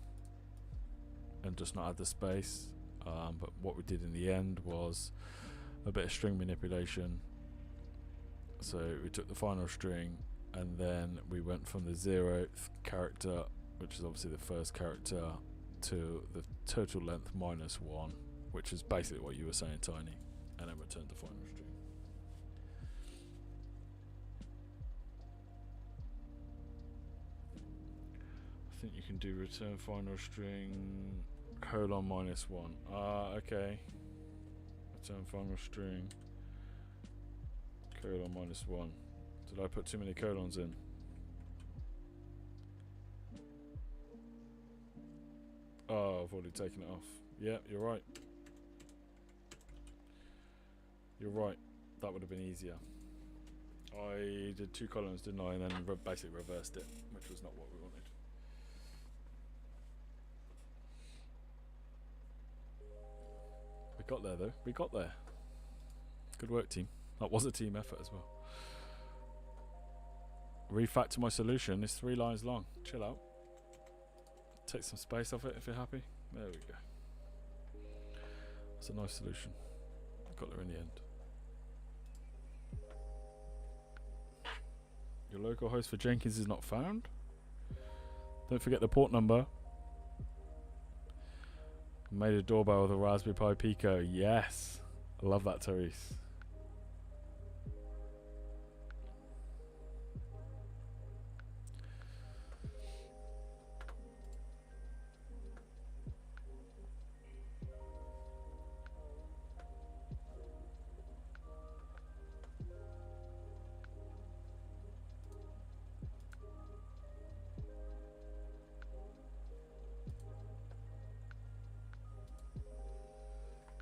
and just not add the space. But what we did in the end was a bit of string manipulation. So we took the final string, and then we went from the 0th character, which is obviously the first character, to the total length -1, which is basically what you were saying, Tiny, and then returned the final string. I think you can do return final string :-1. Okay. Return final string :-1. Did I put too many colons in? Oh, I've already taken it off. Yeah, you're right. You're right. That would have been easier. I did 2 columns, didn't I? And then basically reversed it, which was not what we wanted. We got there, though. We got there. Good work, team. That was a team effort as well. Refactor my solution is 3 lines long. Chill out. Take some space off it if you're happy. There we go. That's a nice solution. Got there in the end. Your local host for Jenkins is not found. Don't forget the port number. Made a doorbell with a Raspberry Pi Pico. Yes. I love that, Therese.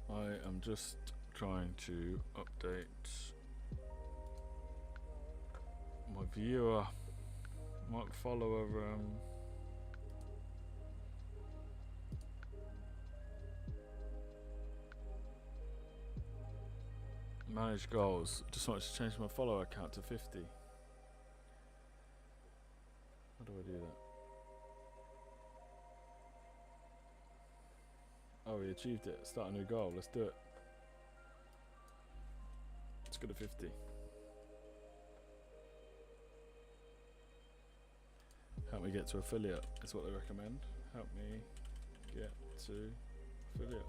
I am just trying to update my viewer. Might follow manage goals. Just wanted to change my follower count to 50. How do I do that? Oh, we achieved it. Start a new goal. Let's do it. Let's go to 50. Help me get to affiliate is what they recommend. Help me get to affiliate.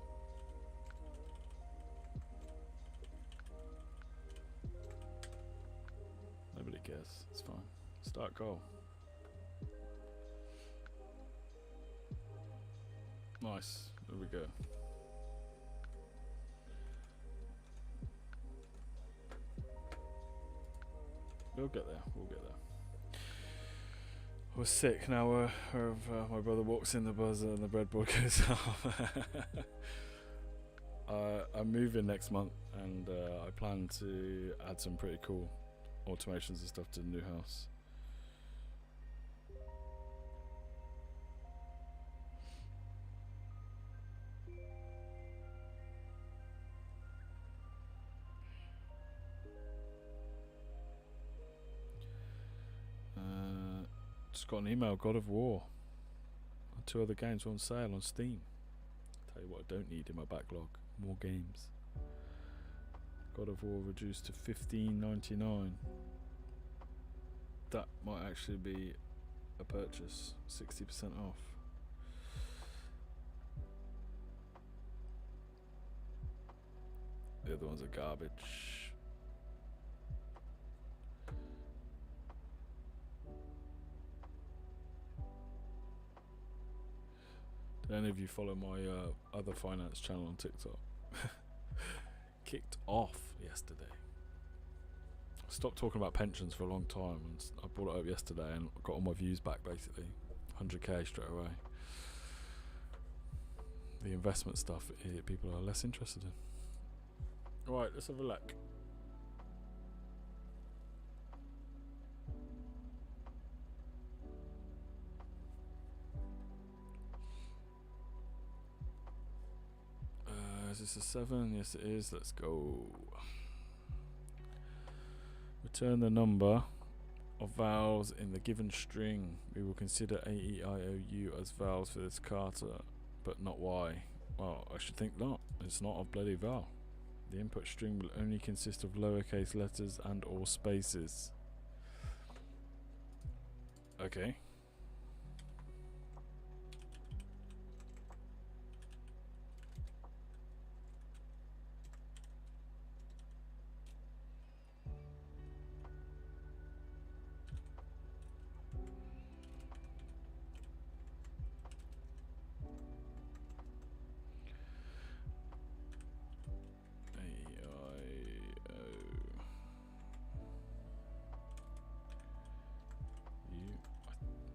Nobody cares. It's fine. Start goal. Nice. There we go. We'll get there. We'll get there. We're sick now. My brother walks in the buzzer and the breadboard goes off. I'm moving next month, and I plan to add some pretty cool automations and stuff to the new house. Just got an email, God of War. 2 other games on sale on Steam. Tell you what I don't need in my backlog. More games. God of War reduced to $15.99. That might actually be a purchase. 60% off. The other ones are garbage. Do any of you follow my other finance channel on TikTok? Kicked off yesterday. I stopped talking about pensions for a long time, and I brought it up yesterday and got all my views back basically. 100k straight away. The investment stuff people are less interested in. Right, let's have a look. Is this a 7? Yes it is. Let's go. Return the number of vowels in the given string. We will consider A, E, I, O, U as vowels for this kata, but not Y. Well, I should think not. It's not a bloody vowel. The input string will only consist of lowercase letters and or spaces. Okay.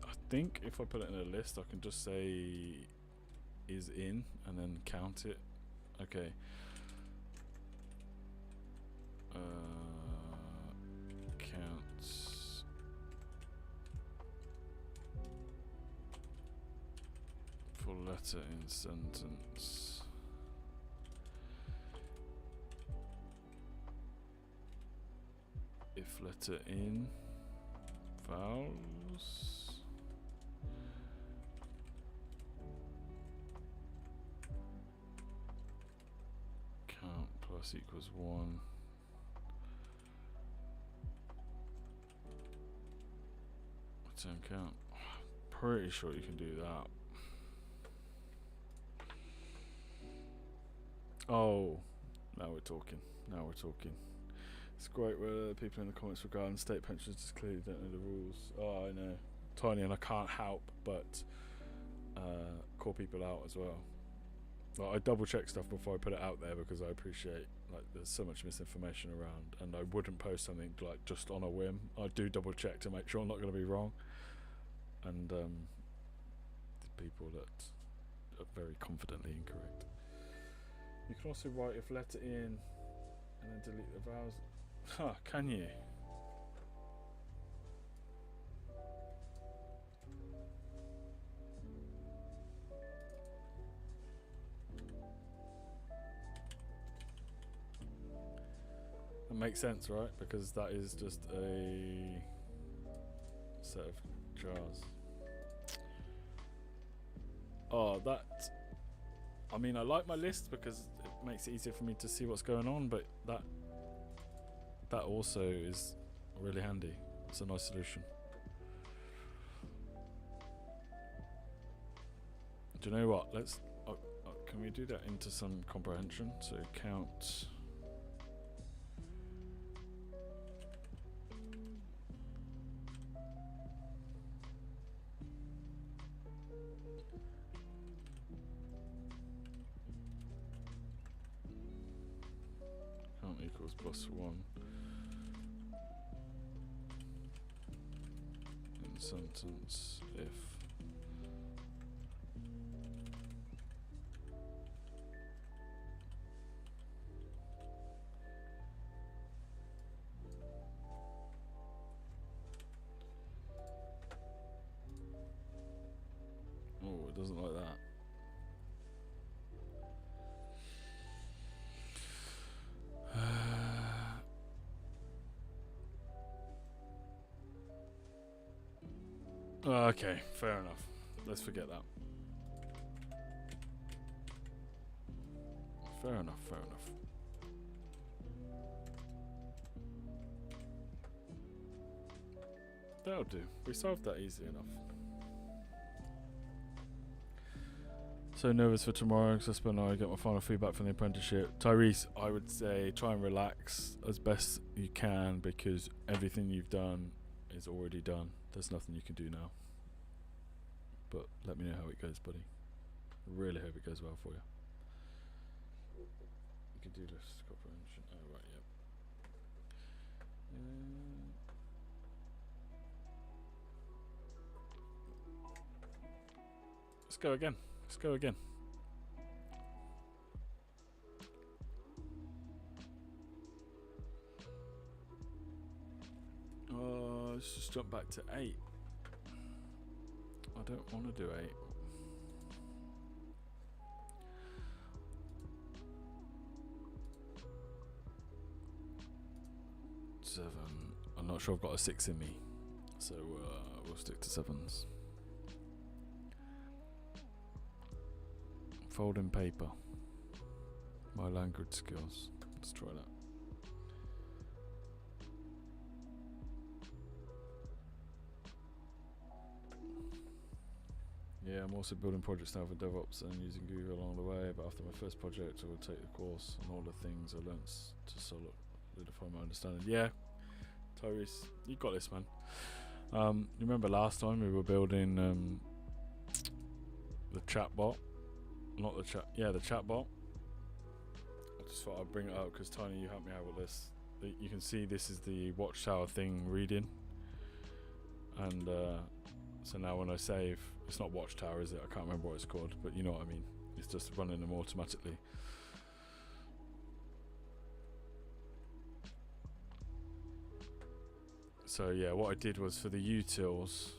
I think if I put it in a list, I can just say is in and then count it. Okay. Counts. For letter in sentence. If letter in vowels. Plus equals 1. Return count. Pretty sure you can do that. Oh, now we're talking. Now we're talking. It's great where people in the comments regarding state pensions just clearly don't know the rules. Oh, I know. Tiny, and I can't help but call people out as well. Like, I double check stuff before I put it out there because I appreciate like there's so much misinformation around, and I wouldn't post something like just on a whim. I do double check to make sure I'm not going to be wrong. And the people that are very confidently incorrect. You can also write if letter in and then delete the vowels. Huh, can you? That makes sense, right? Because that is just a set of jars. Oh, that... I mean, I like my list because it makes it easier for me to see what's going on, but that also is really handy. It's a nice solution. Do you know what? Let's... can we do that into some comprehension? So count... equals +1 in sentence if. Oh, it doesn't like that. Okay, fair enough. Let's forget that. Fair enough, fair enough. That'll do. We solved that easily enough. So nervous for tomorrow because I spent an hour to get my final feedback from the apprenticeship. Tyrese, I would say try and relax as best you can because everything you've done is already done. There's nothing you can do now. But let me know how it goes, buddy. I really hope it goes well for you. You can do this comprehension. Oh, right, yep. Let's go again. Let's go again. Let's just jump back to 8. I don't want to do 8. Seven. I'm not sure I've got a 6 in me, so we'll stick to 7s. Folding paper. My language skills. Let's try that. Yeah, I'm also building projects now for DevOps and using Google along the way, but after my first project I will take the course and all the things I learnt to solidify my understanding. Yeah, Tyrese, you got this, man. You remember last time we were building the chatbot? Not the chat, yeah, the chatbot. I just thought I'd bring it up because Tiny, you helped me out with this. You can see this is the Watchtower thing reading, and so now when I save, it's not Watchtower, is it? I can't remember what it's called, but you know what I mean. It's just running them automatically. So yeah, what I did was for the utils,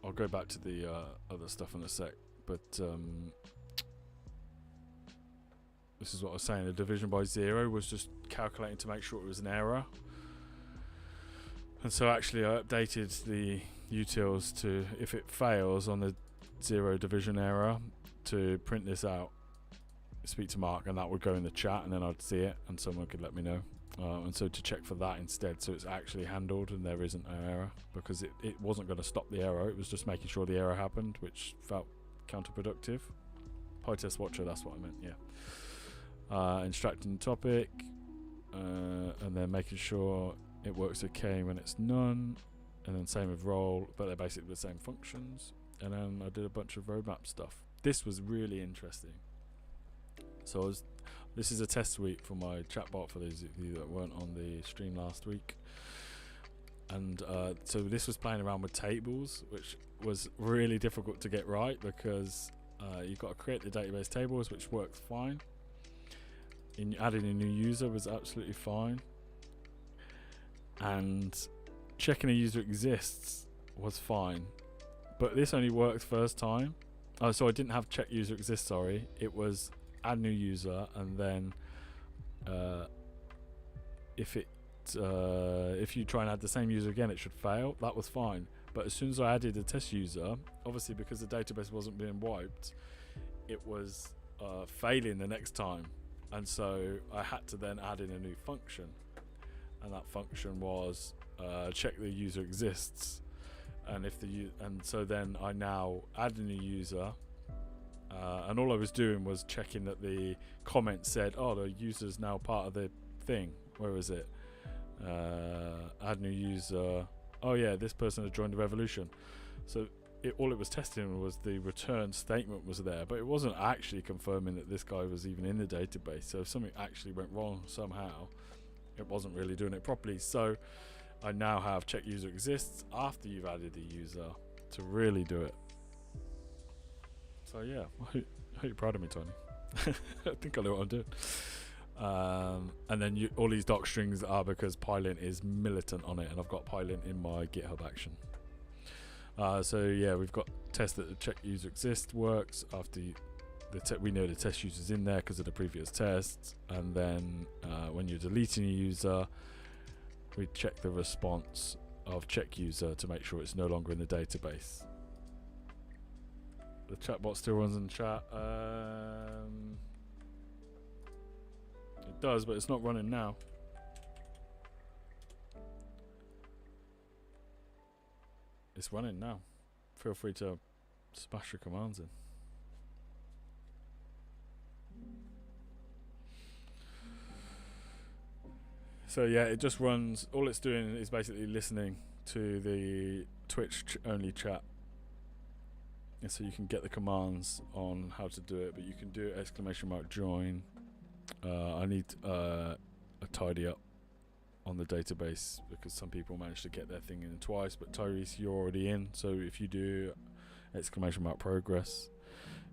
I'll go back to the other stuff in a sec, but this is what I was saying. The division by 0 was just calculating to make sure it was an error. And so actually I updated the utils to, if it fails on the 0 division error, to print this out, speak to Mark, and that would go in the chat and then I'd see it and someone could let me know. And so to check for that instead, so it's actually handled and there isn't an error, because it wasn't going to stop the error, it was just making sure the error happened, which felt counterproductive. PyTest Watcher, that's what I meant, yeah. Extracting topic, and then making sure it works okay when it's none, and then same with role, but they're basically the same functions. And then I did a bunch of roadmap stuff. This was really interesting. So this is a test week for my chatbot for those of you that weren't on the stream last week. And so this was playing around with tables, which was really difficult to get right because you've got to create the database tables, which works fine. Adding a new user was absolutely fine. And checking a user exists was fine. But this only worked first time. Oh, so I didn't have check user exists, sorry. It was add new user, and then if you try and add the same user again, it should fail. That was fine. But as soon as I added a test user, obviously because the database wasn't being wiped, it was failing the next time. And so I had to then add in a new function. And that function was check the user exists. And so then I now add a new user, and all I was doing was checking that the comment said, "Oh, the user's now part of the thing." Where is it? Add new user. Oh yeah, this person has joined the revolution. So all it was testing was the return statement was there, but it wasn't actually confirming that this guy was even in the database. So if something actually went wrong somehow, it wasn't really doing it properly. So I now have check user exists after you've added the user to really do it. So yeah, I hope you're proud of me, Tony. I think I know what I'm doing. And then all these doc strings are because Pylint is militant on it, and I've got Pylint in my GitHub action. So yeah, we've got test that the check user exists works after we know the test user's in there because of the previous tests, and then when you're deleting a user, we check the response of check user to make sure it's no longer in the database. The chatbot still runs in chat. It does, but it's not running now. It's running now. Feel free to smash your commands in. So yeah, it just runs. All it's doing is basically listening to the Twitch only chat. And so you can get the commands on how to do it, but you can do !join. I need a tidy up on the database because some people managed to get their thing in twice, but Tyrese, you're already in, so if you do !progress,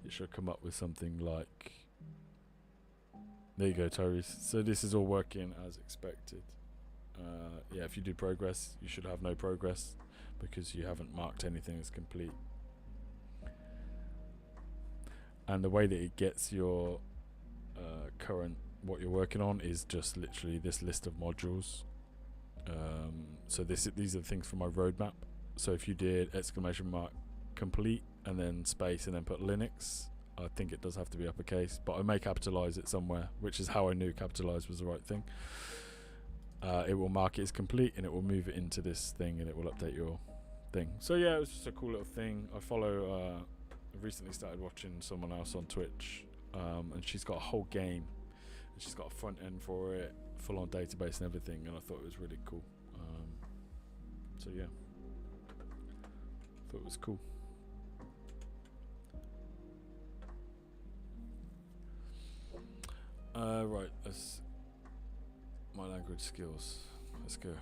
it should come up with something like, there you go, Tyrese. So this is all working as expected. Yeah, if you do progress, you should have no progress because you haven't marked anything as complete. And the way that it gets your current, what you're working on, is just literally this list of modules. So these are the things from my roadmap. So if you did !complete and then space and then put Linux, I think it does have to be uppercase, but I may capitalize it somewhere, which is how I knew capitalize was the right thing. It will mark it as complete and it will move it into this thing and it will update your thing. So yeah, it was just a cool little thing. I follow I've recently started watching someone else on Twitch, and she's got a whole game and she's got a front end for it, full on database and everything, and I thought it was really cool. So yeah, thought it was cool. Right, that's my language skills. Let's go.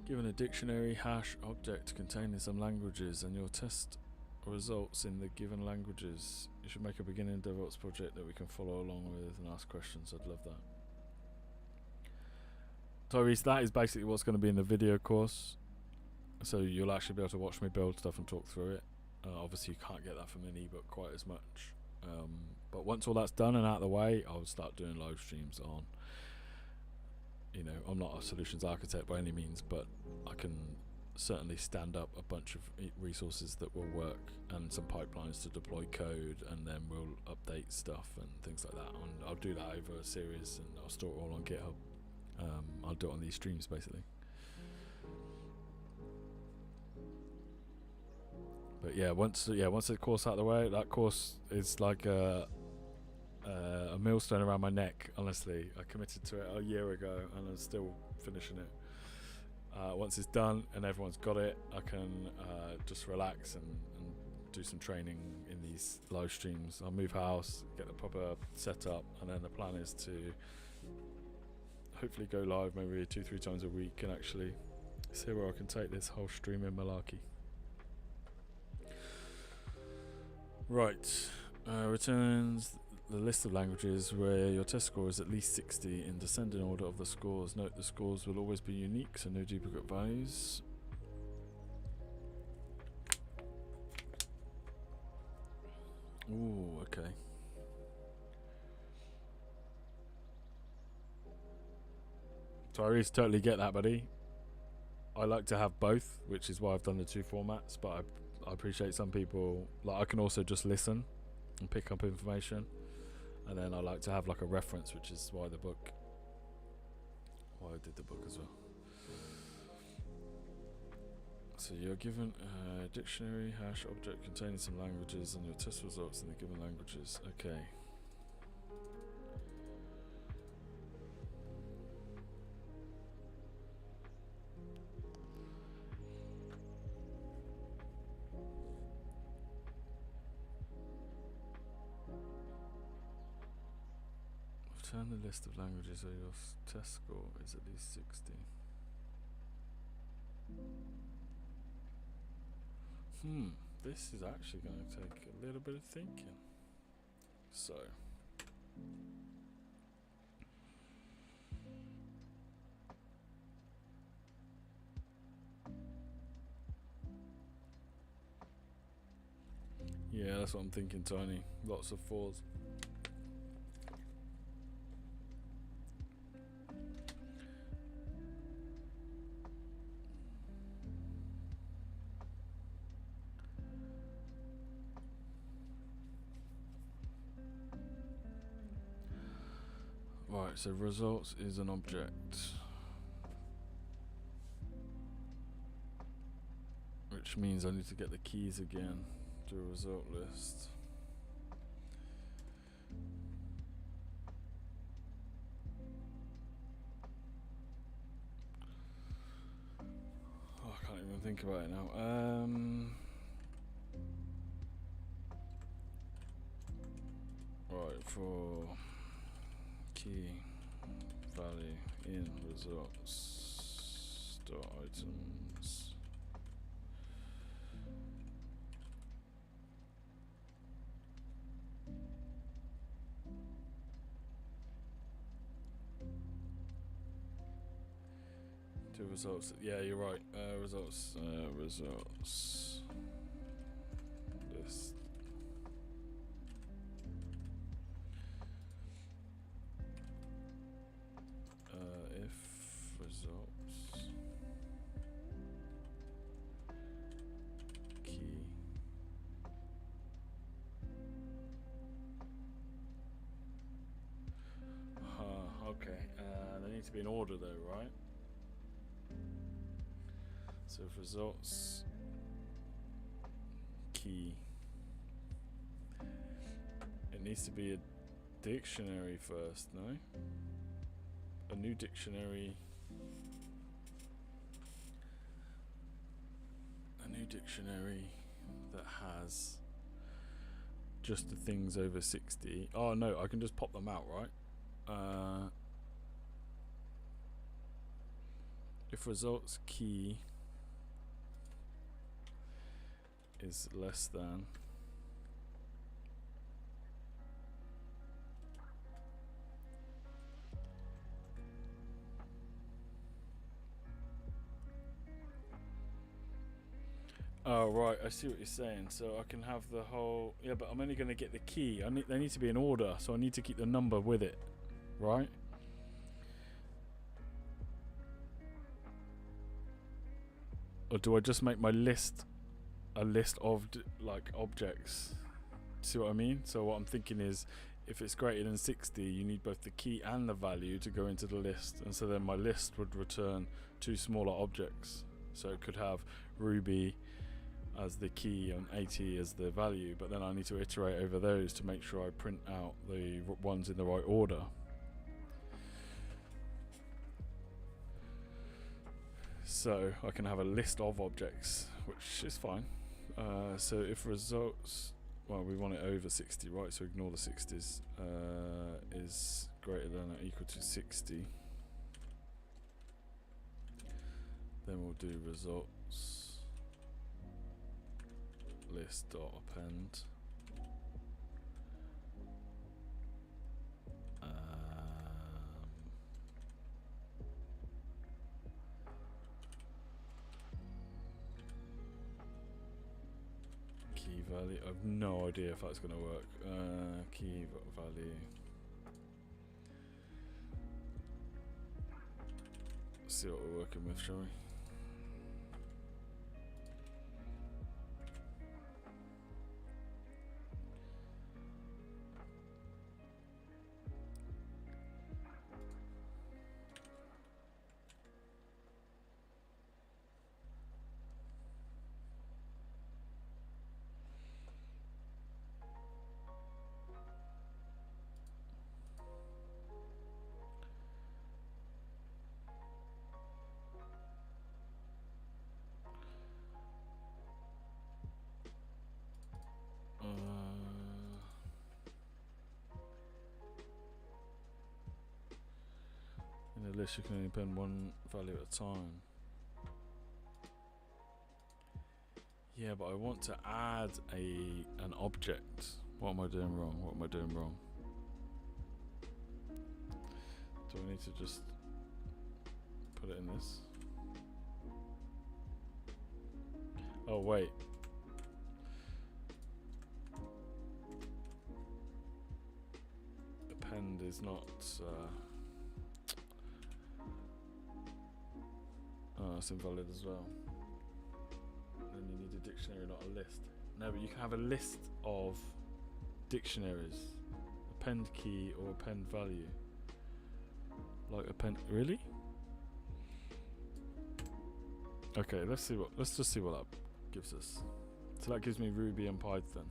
Given a dictionary hash object containing some languages and your test results in the given languages, you should make a beginning DevOps project that we can follow along with and ask questions. I'd love that. Tyrese, that is basically what's going to be in the video course. So you'll actually be able to watch me build stuff and talk through it. Obviously you can't get that from an ebook quite as much. But once all that's done and out of the way, I'll start doing live streams on, you know, I'm not a solutions architect by any means, but I can certainly stand up a bunch of resources that will work and some pipelines to deploy code, and then we'll update stuff and things like that. And I'll do that over a series and I'll store it all on GitHub. I'll do it on these streams basically. But yeah, once the course out of the way, that course is like a millstone around my neck. Honestly, I committed to it a year ago, and I'm still finishing it. Once it's done and everyone's got it, I can just relax and do some training in these live streams. I'll move house, get the proper setup, and then the plan is to hopefully go live maybe 2-3 times a week and actually see where I can take this whole streaming malarkey. Right, returns the list of languages where your test score is at least 60 in descending order of the scores. Note the scores will always be unique, so no duplicate values. Ooh, okay. Tyrese, totally get that, buddy. I like to have both, which is why I've done the 2 formats, but I appreciate some people, like I can also just listen and pick up information, and then I like to have like a reference, which is why I did the book as well. So you're given a dictionary hash object containing some languages and your test results in the given languages. Okay. Return the list of languages so your test score is at least 60. This is actually going to take a little bit of thinking. So, yeah, that's what I'm thinking, Tony. Lots of 4s. Right, so results is an object, which means I need to get the keys again. Do a result list. Oh, I can't even think about it now. Right, for key value in results dot items. Do results. Yeah, you're right. Results list. If results key okay. They need to be in order though, right? So if results key, it needs to be a dictionary first, no? A new dictionary. A new dictionary that has just the things over 60. Oh no, I can just pop them out, right? If results key is less than oh right, I see what you're saying. So I can have the whole, yeah, but I'm only going to get the key. They need to be in order, so I need to keep the number with it, right? Or do I just make my list a list of like objects? See what I mean? So what I'm thinking is, if it's greater than 60, you need both the key and the value to go into the list, and so then my list would return 2 smaller objects. So it could have Ruby as the key and 80 as the value, but then I need to iterate over those to make sure I print out the ones in the right order. So I can have a list of objects, which is fine. So if results, well, we want it over 60, right? So ignore the 60s. Is greater than or equal to 60. Then we'll do results list dot append. Key value. I have no idea if that's going to work. Key value. Let's see what we're working with, shall we? In a list, you can only append one value at a time. Yeah, but I want to add an object. What am I doing wrong? What am I doing wrong? Do I need to just put it in this? Oh, wait. Append is not... oh, it's invalid as well. Then you need a dictionary, not a list. No, but you can have a list of dictionaries. Append key or append value. Like append... Really? Okay, let's just see what that gives us. So that gives me Ruby and Python.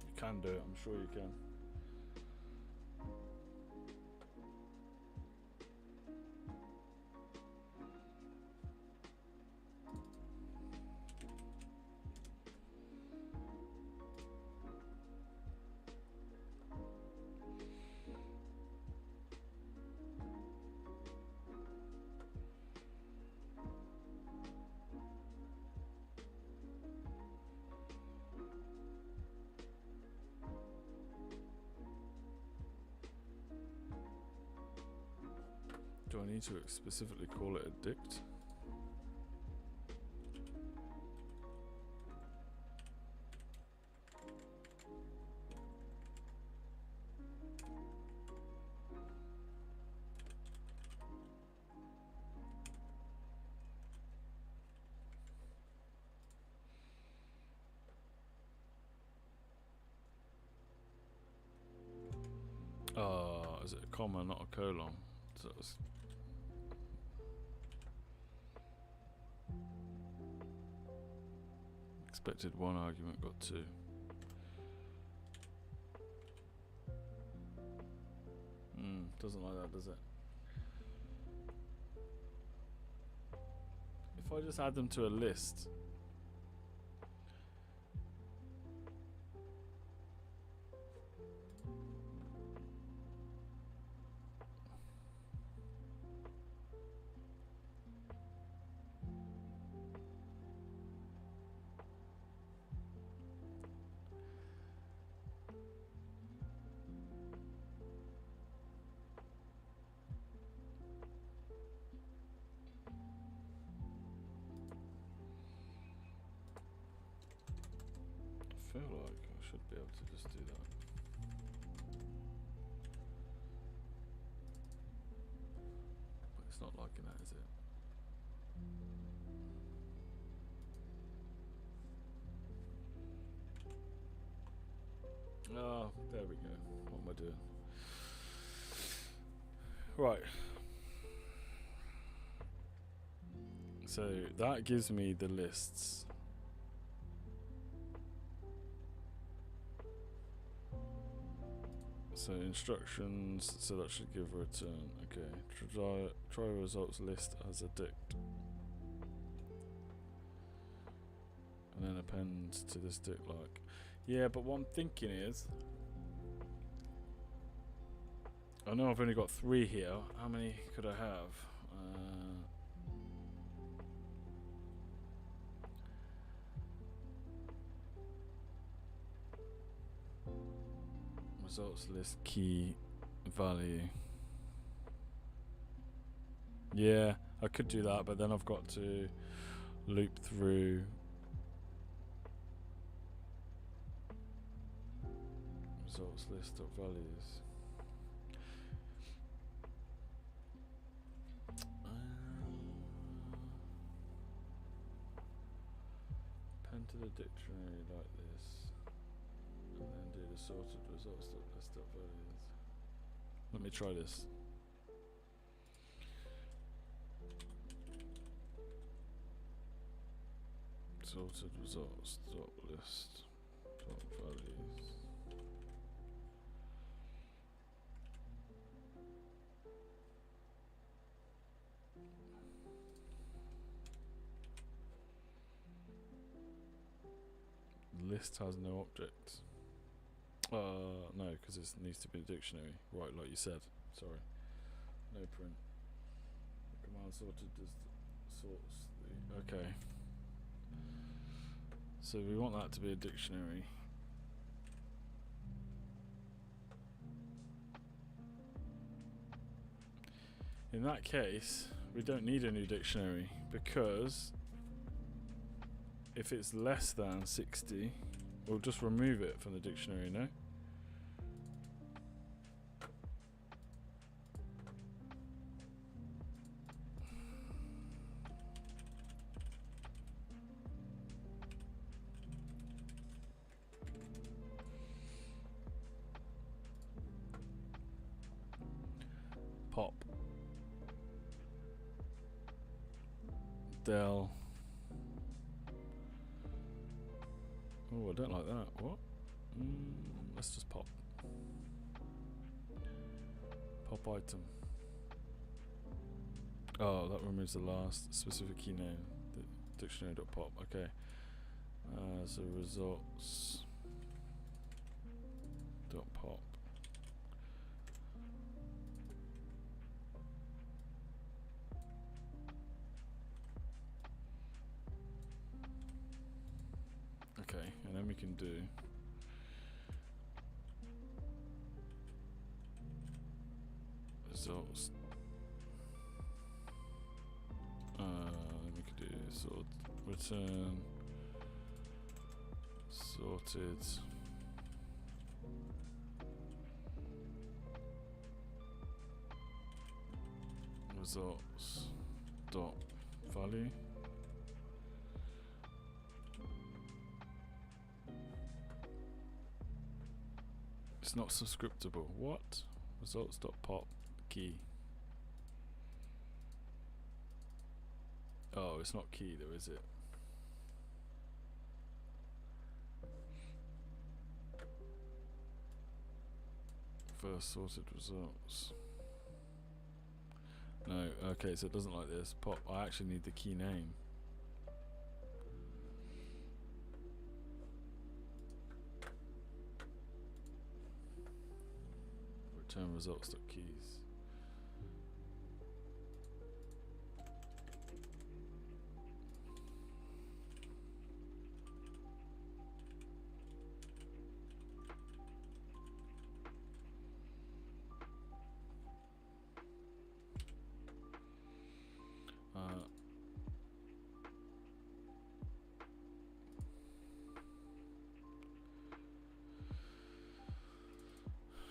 You can do it, I'm sure you can. Do I need to specifically call it a dict? Is it a comma, not a colon? So it's expected one argument, got two. Doesn't like that, does it? If I just add them to a list. I feel like I should be able to just do that. But it's not liking that, is it? Oh, there we go. What am I doing? Right. So that gives me the lists. So instructions, so that should give a return. Okay, try results list as a dict. And then append to this dict like. Yeah, but what I'm thinking is, I know I've only got 3 here. How many could I have? Results list key value. Yeah, I could do that, but then I've got to loop through results list of values. Append to the dictionary like this. And then do the sorted results list of values. Let me try this. Sorted results dot list. dot values. List has no object. No, because it needs to be a dictionary. Right, like you said. Sorry. No print. Command sorted does sorts the. Okay. So we want that to be a dictionary. In that case, we don't need a new dictionary because if it's less than 60, we'll just remove it from the dictionary, no? Pop. Del. Oh, I don't like that. What? Let's just pop. Pop item. Oh, that removes the last specific key name. The dictionary.pop. Okay. So results. Dot pop. Okay, and then we can do results. We could do sort return sorted results dot value. It's not subscriptable. What? Results dot pop key. Oh, it's not key though, is it? First sorted results. No, okay, so it doesn't like this. Pop. I actually need the key name. Return results dot keys.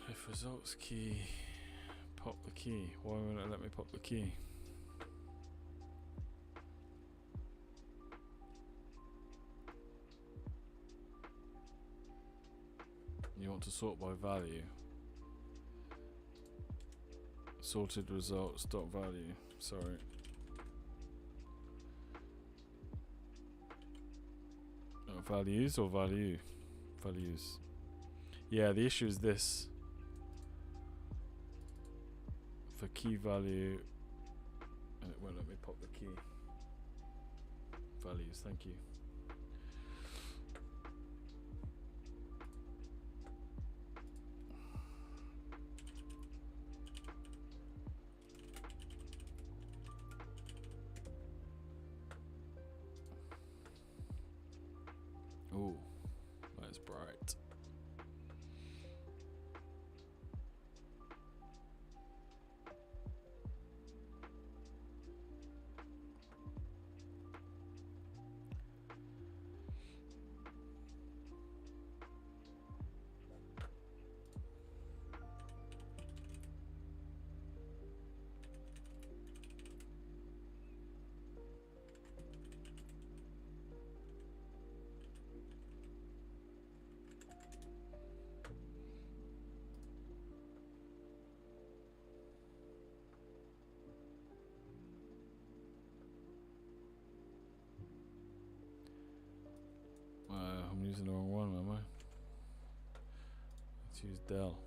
If results key, pop the key. Why won't it let me pop the key? You want to sort by value. Sorted results dot value. Sorry. Values or value? Values. Yeah, the issue is this. For key value, and it won't let me pop the key. Values, thank you. Ooh, that's bright. I'm using the wrong one, am I? Let's use del.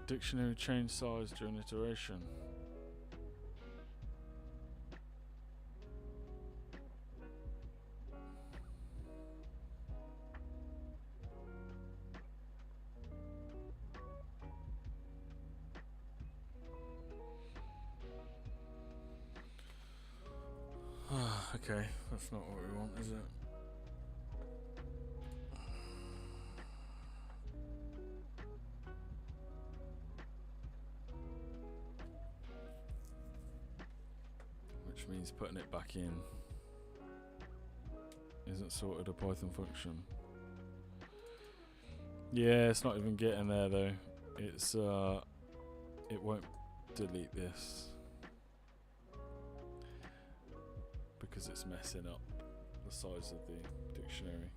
Dictionary change size during iteration. Okay, that's not what we want, is it? Which means putting it back in isn't sorted a Python function. Yeah, it's not even getting there though. It's it won't delete this because it's messing up the size of the dictionary.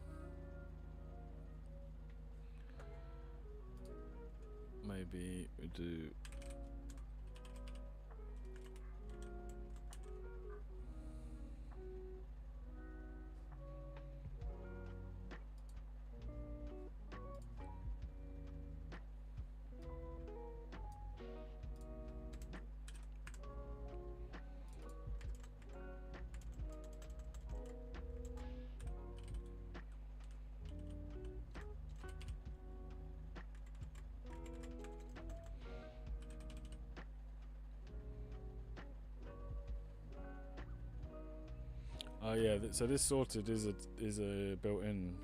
Maybe we do yeah, so this sorted is a built-in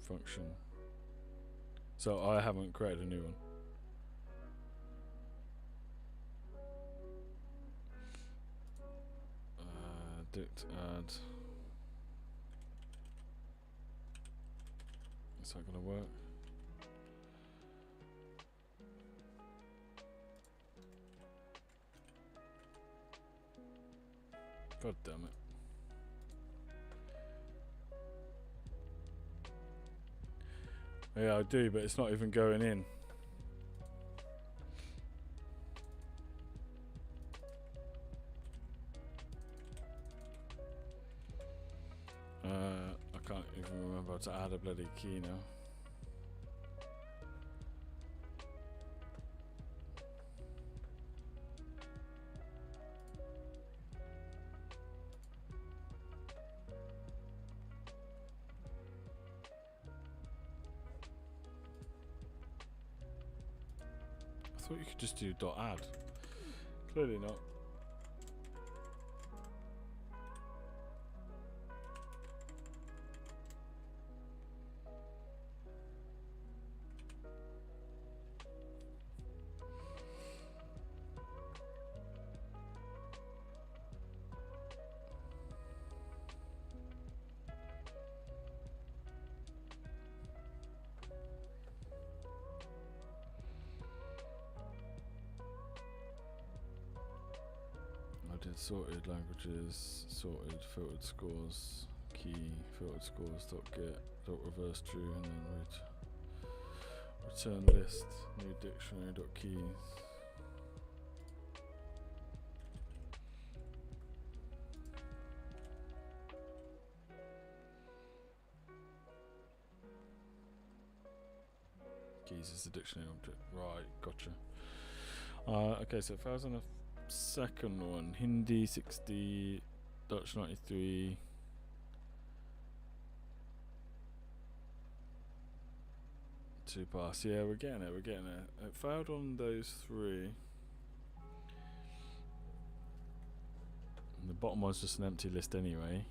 function. So I haven't created a new one. Dict add. Is that gonna work? God damn it. Yeah, I do, but it's not even going in. I can't even remember how to add a bloody key now. I thought you could just do .add. Clearly not. Sorted languages, sorted filtered scores, key filtered scores dot get dot reverse true, and then return list new dictionary dot keys. Keys is the dictionary object. Right, gotcha. Okay, so 1000. Second one, Hindi 60, Dutch 93, two pass. Yeah, we're getting it. It failed on those three. And the bottom one's just an empty list anyway.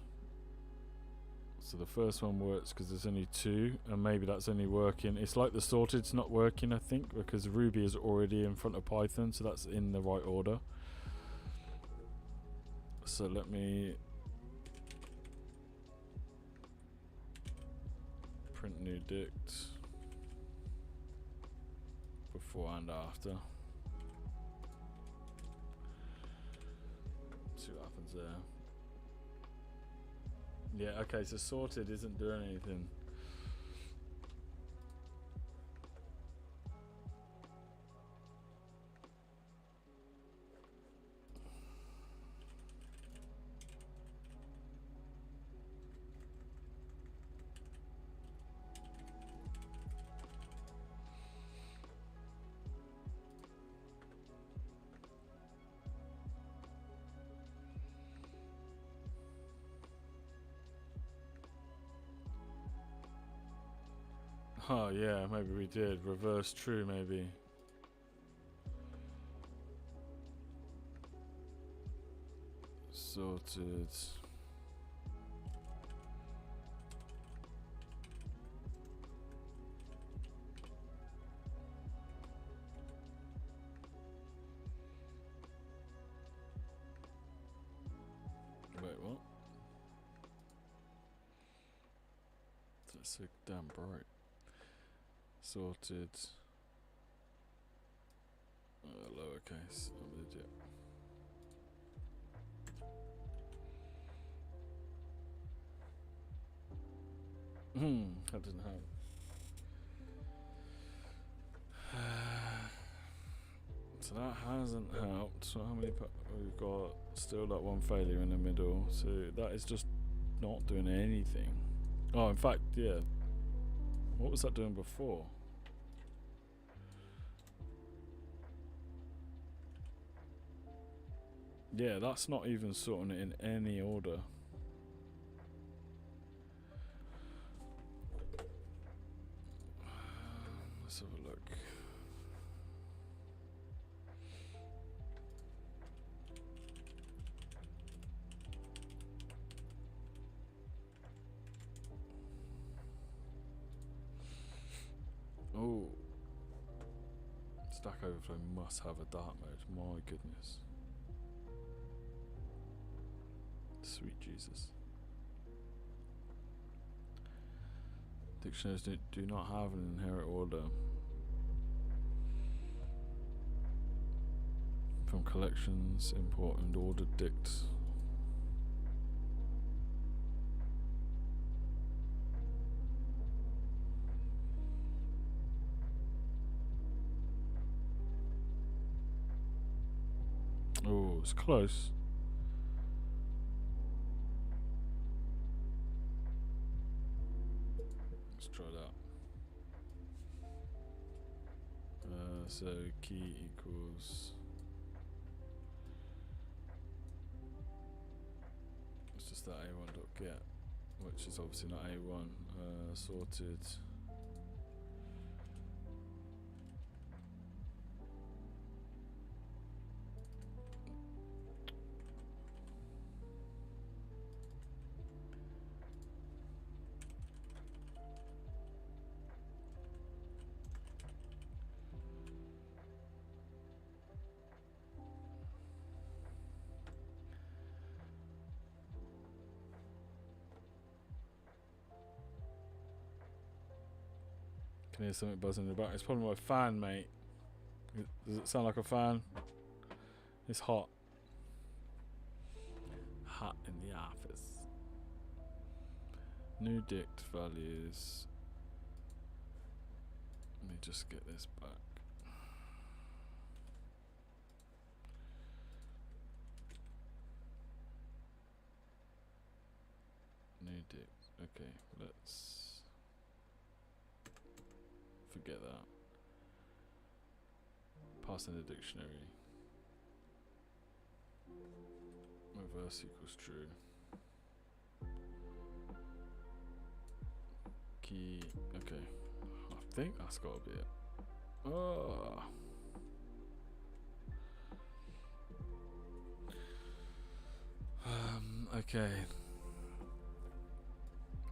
So the first one works because there's only two, and maybe that's only working. It's like the sorted's not working, I think, because Ruby is already in front of Python, so that's in the right order. So let me print new dict before and after. See what happens there. Yeah, okay, so sorted isn't doing anything. Oh yeah, maybe we did. Reverse true, maybe. Sorted. Wait, what? That's so damn bright. Sorted. Lowercase. I'm an idiot. That didn't help. So that hasn't helped. So how many? We've got still that one failure in the middle. So that is just not doing anything. Oh, in fact, yeah. What was that doing before? Yeah, that's not even sorting it in any order. Let's have a look. Oh. Stack Overflow must have a dark mode. My goodness. Sweet Jesus. Dictionaries do not have an inherent order. From collections, import and ordered dicts. Oh, it's close. Let's try that. So key equals. It's just that A1.get, which is obviously not A1. Sorted. Can hear something buzzing in the back. It's probably my fan, mate. Does it sound like a fan? It's hot. Hot in the office. New dict values. Let me just get this back. New dict. Okay, let's forget that. Pass in the dictionary. Reverse equals true. Key. Okay. I think that's gotta be it. Oh. Okay.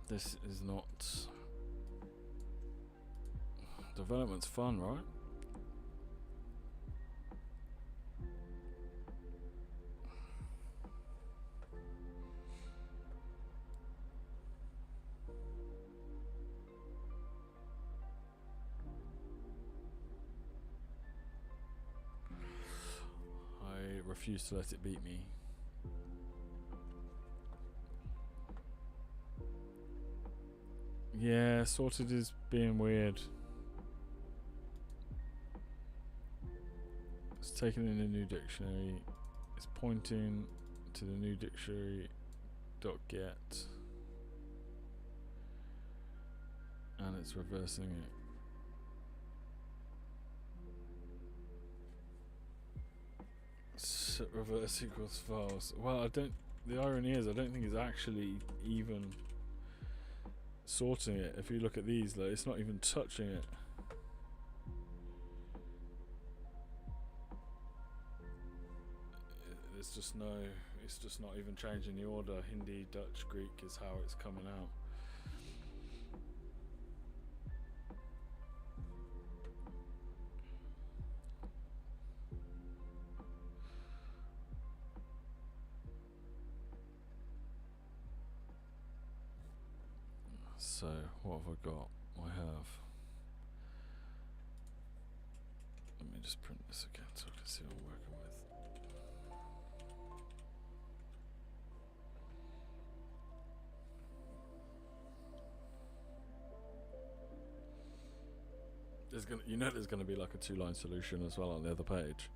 This is not. Development's fun, right? I refuse to let it beat me. Yeah, sorted is being weird. It's taken in a new dictionary. It's pointing to the new dictionary .get, and it's reversing it. So reverse equals false. Well, I don't. The irony is, I don't think it's actually even sorting it. If you look at these, like, it's not even touching it. It's just not even changing the order. Hindi, Dutch, Greek is how it's coming out. So, what have I got? I have... Let me just print this again so I can see what I'm working with. There's gonna be like a 2-line solution as well on the other page.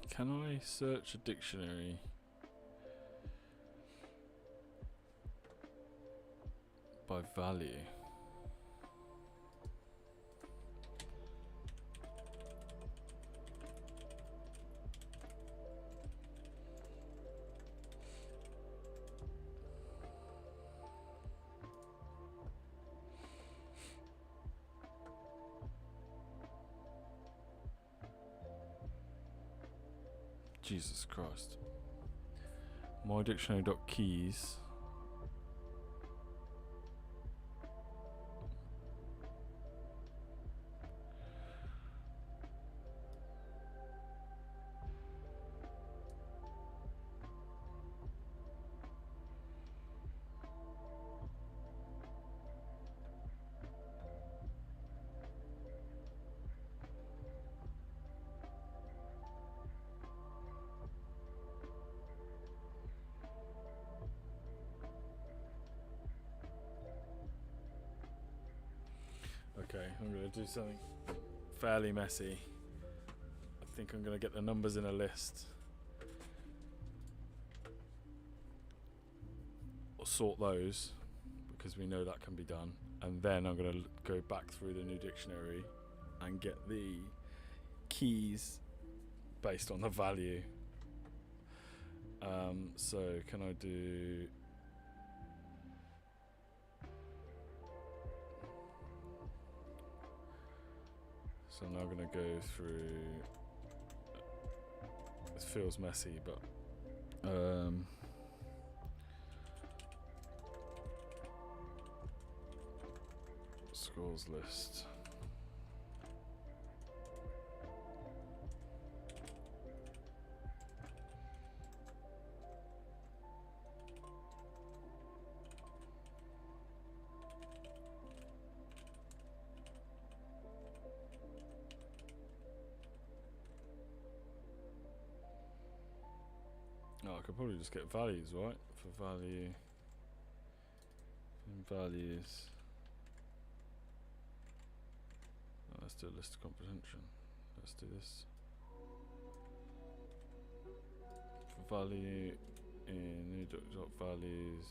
Can I search a dictionary by value? Jesus Christ. MyDictionary.keys. Okay, I'm going to do something fairly messy. I think I'm going to get the numbers in a list. Or sort those, because we know that can be done. And then I'm going to go back through the new dictionary and get the keys based on the value. So can I do... So I'm now going to go through, it feels messy, but scores list. No, I could probably just get values, right? For value. And values. Oh, let's do a list of comprehension. Let's do this. For value in new dot values.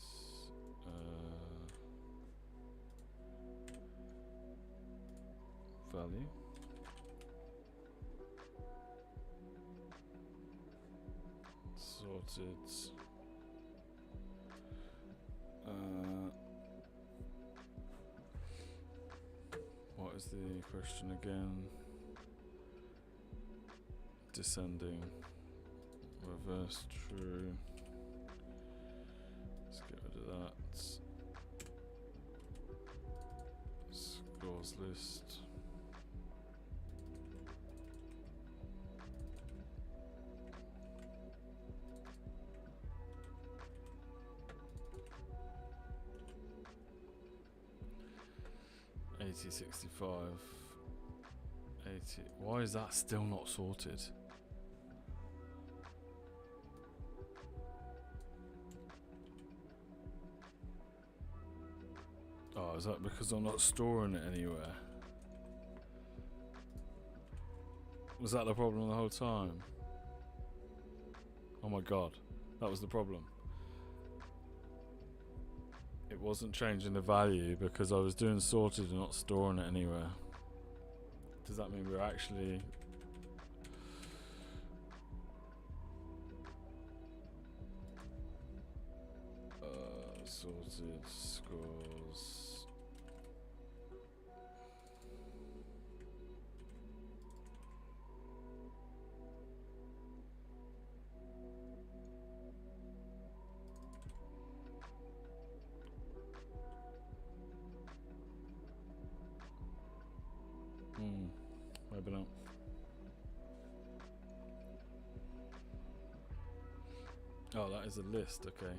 Value. Sorted. What is the question again? Descending. Reverse true. Let's get rid of that. Scores list. $80.65. 80. Why is that still not sorted? Oh, is that because I'm not storing it anywhere? Was that the problem the whole time? Oh my god, that was the problem. it wasn't changing the value because I was doing sorted and not storing it anywhere. Does that mean we're actually... sorted scores... Maybe not. Oh, that is a list, okay.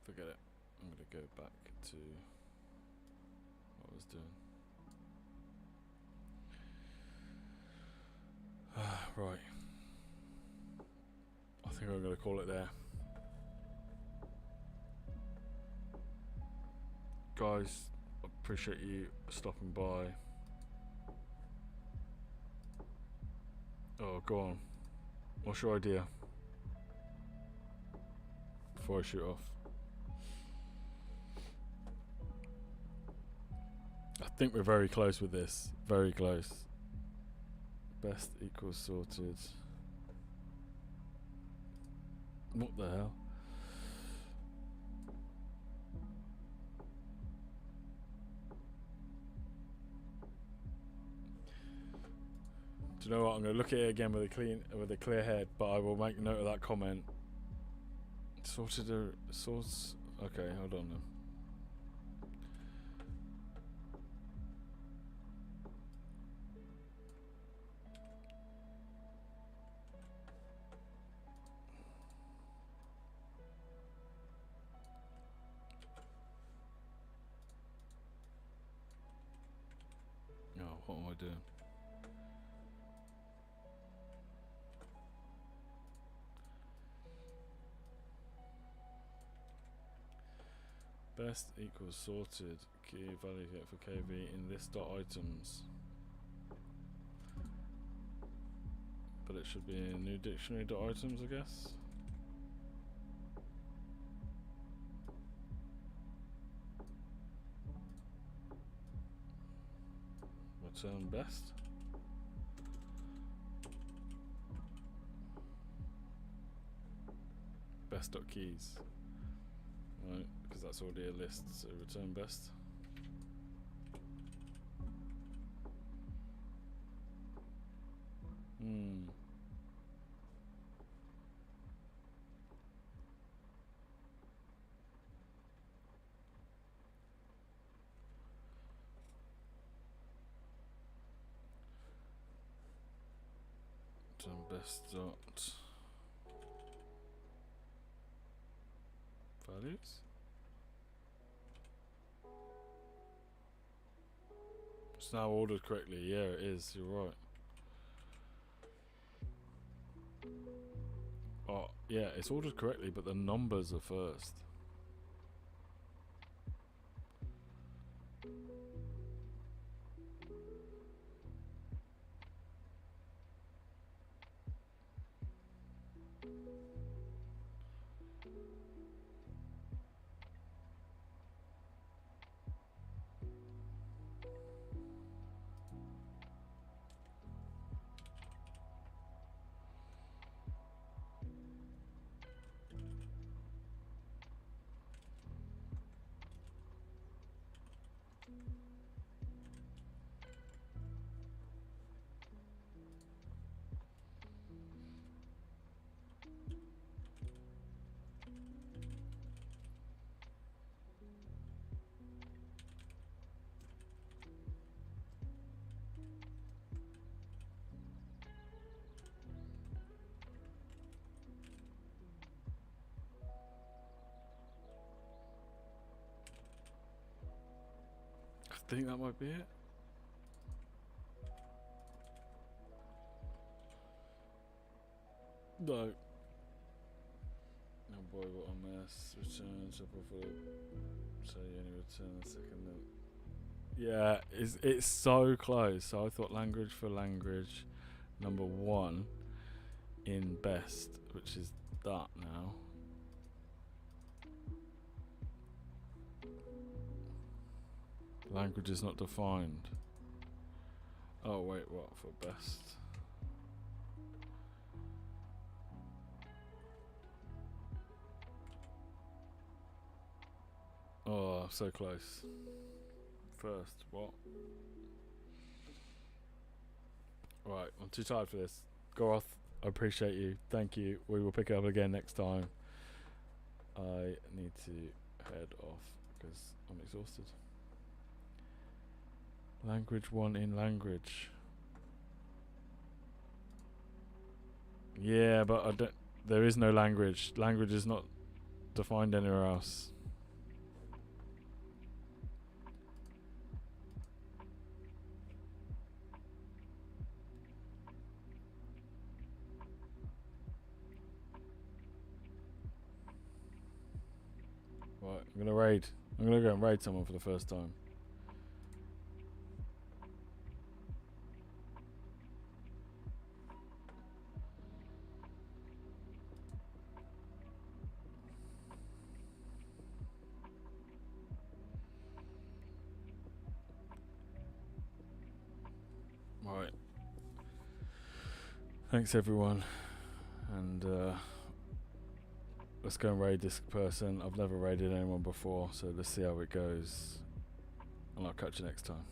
Forget it. I'm going to go back to what I was doing. Right. I think I'm going to call it there. Guys, I appreciate you stopping by. Oh, go on. What's your idea? Before I shoot off. I think we're very close with this. Very close. Best equals sorted. What the hell? Do you know what? I'm going to look at it again with a clear head, but I will make note of that comment. Sorted a source. Okay, hold on then. Oh, what am I doing? Best equals sorted key value for KV in list dot items. But it should be in new dictionary dot items, I guess. Return best. Best dot keys. Right, because that's already a list, so return best. Return best dot values. It's now ordered correctly. Yeah, it is. You're right. Oh, yeah, it's ordered correctly, but the numbers are first. I think that might be it. No. Oh boy, what a mess. Return to for so you only return the second note. Yeah, it's so close. So I thought language for language number 1 in best, which is that now. Language is not defined. Oh wait, what for best? Oh, so close. First, what? Right, I'm too tired for this. Goroth, I appreciate you. Thank you. We will pick it up again next time. I need to head off because I'm exhausted. Language 1 in language. Yeah, but I don't. There is no language. Language is not defined anywhere else. Right, I'm gonna raid. I'm gonna go and raid someone for the first time. Right. Thanks everyone, and let's go and raid this person. I've never raided anyone before, so let's see how it goes, and I'll catch you next time.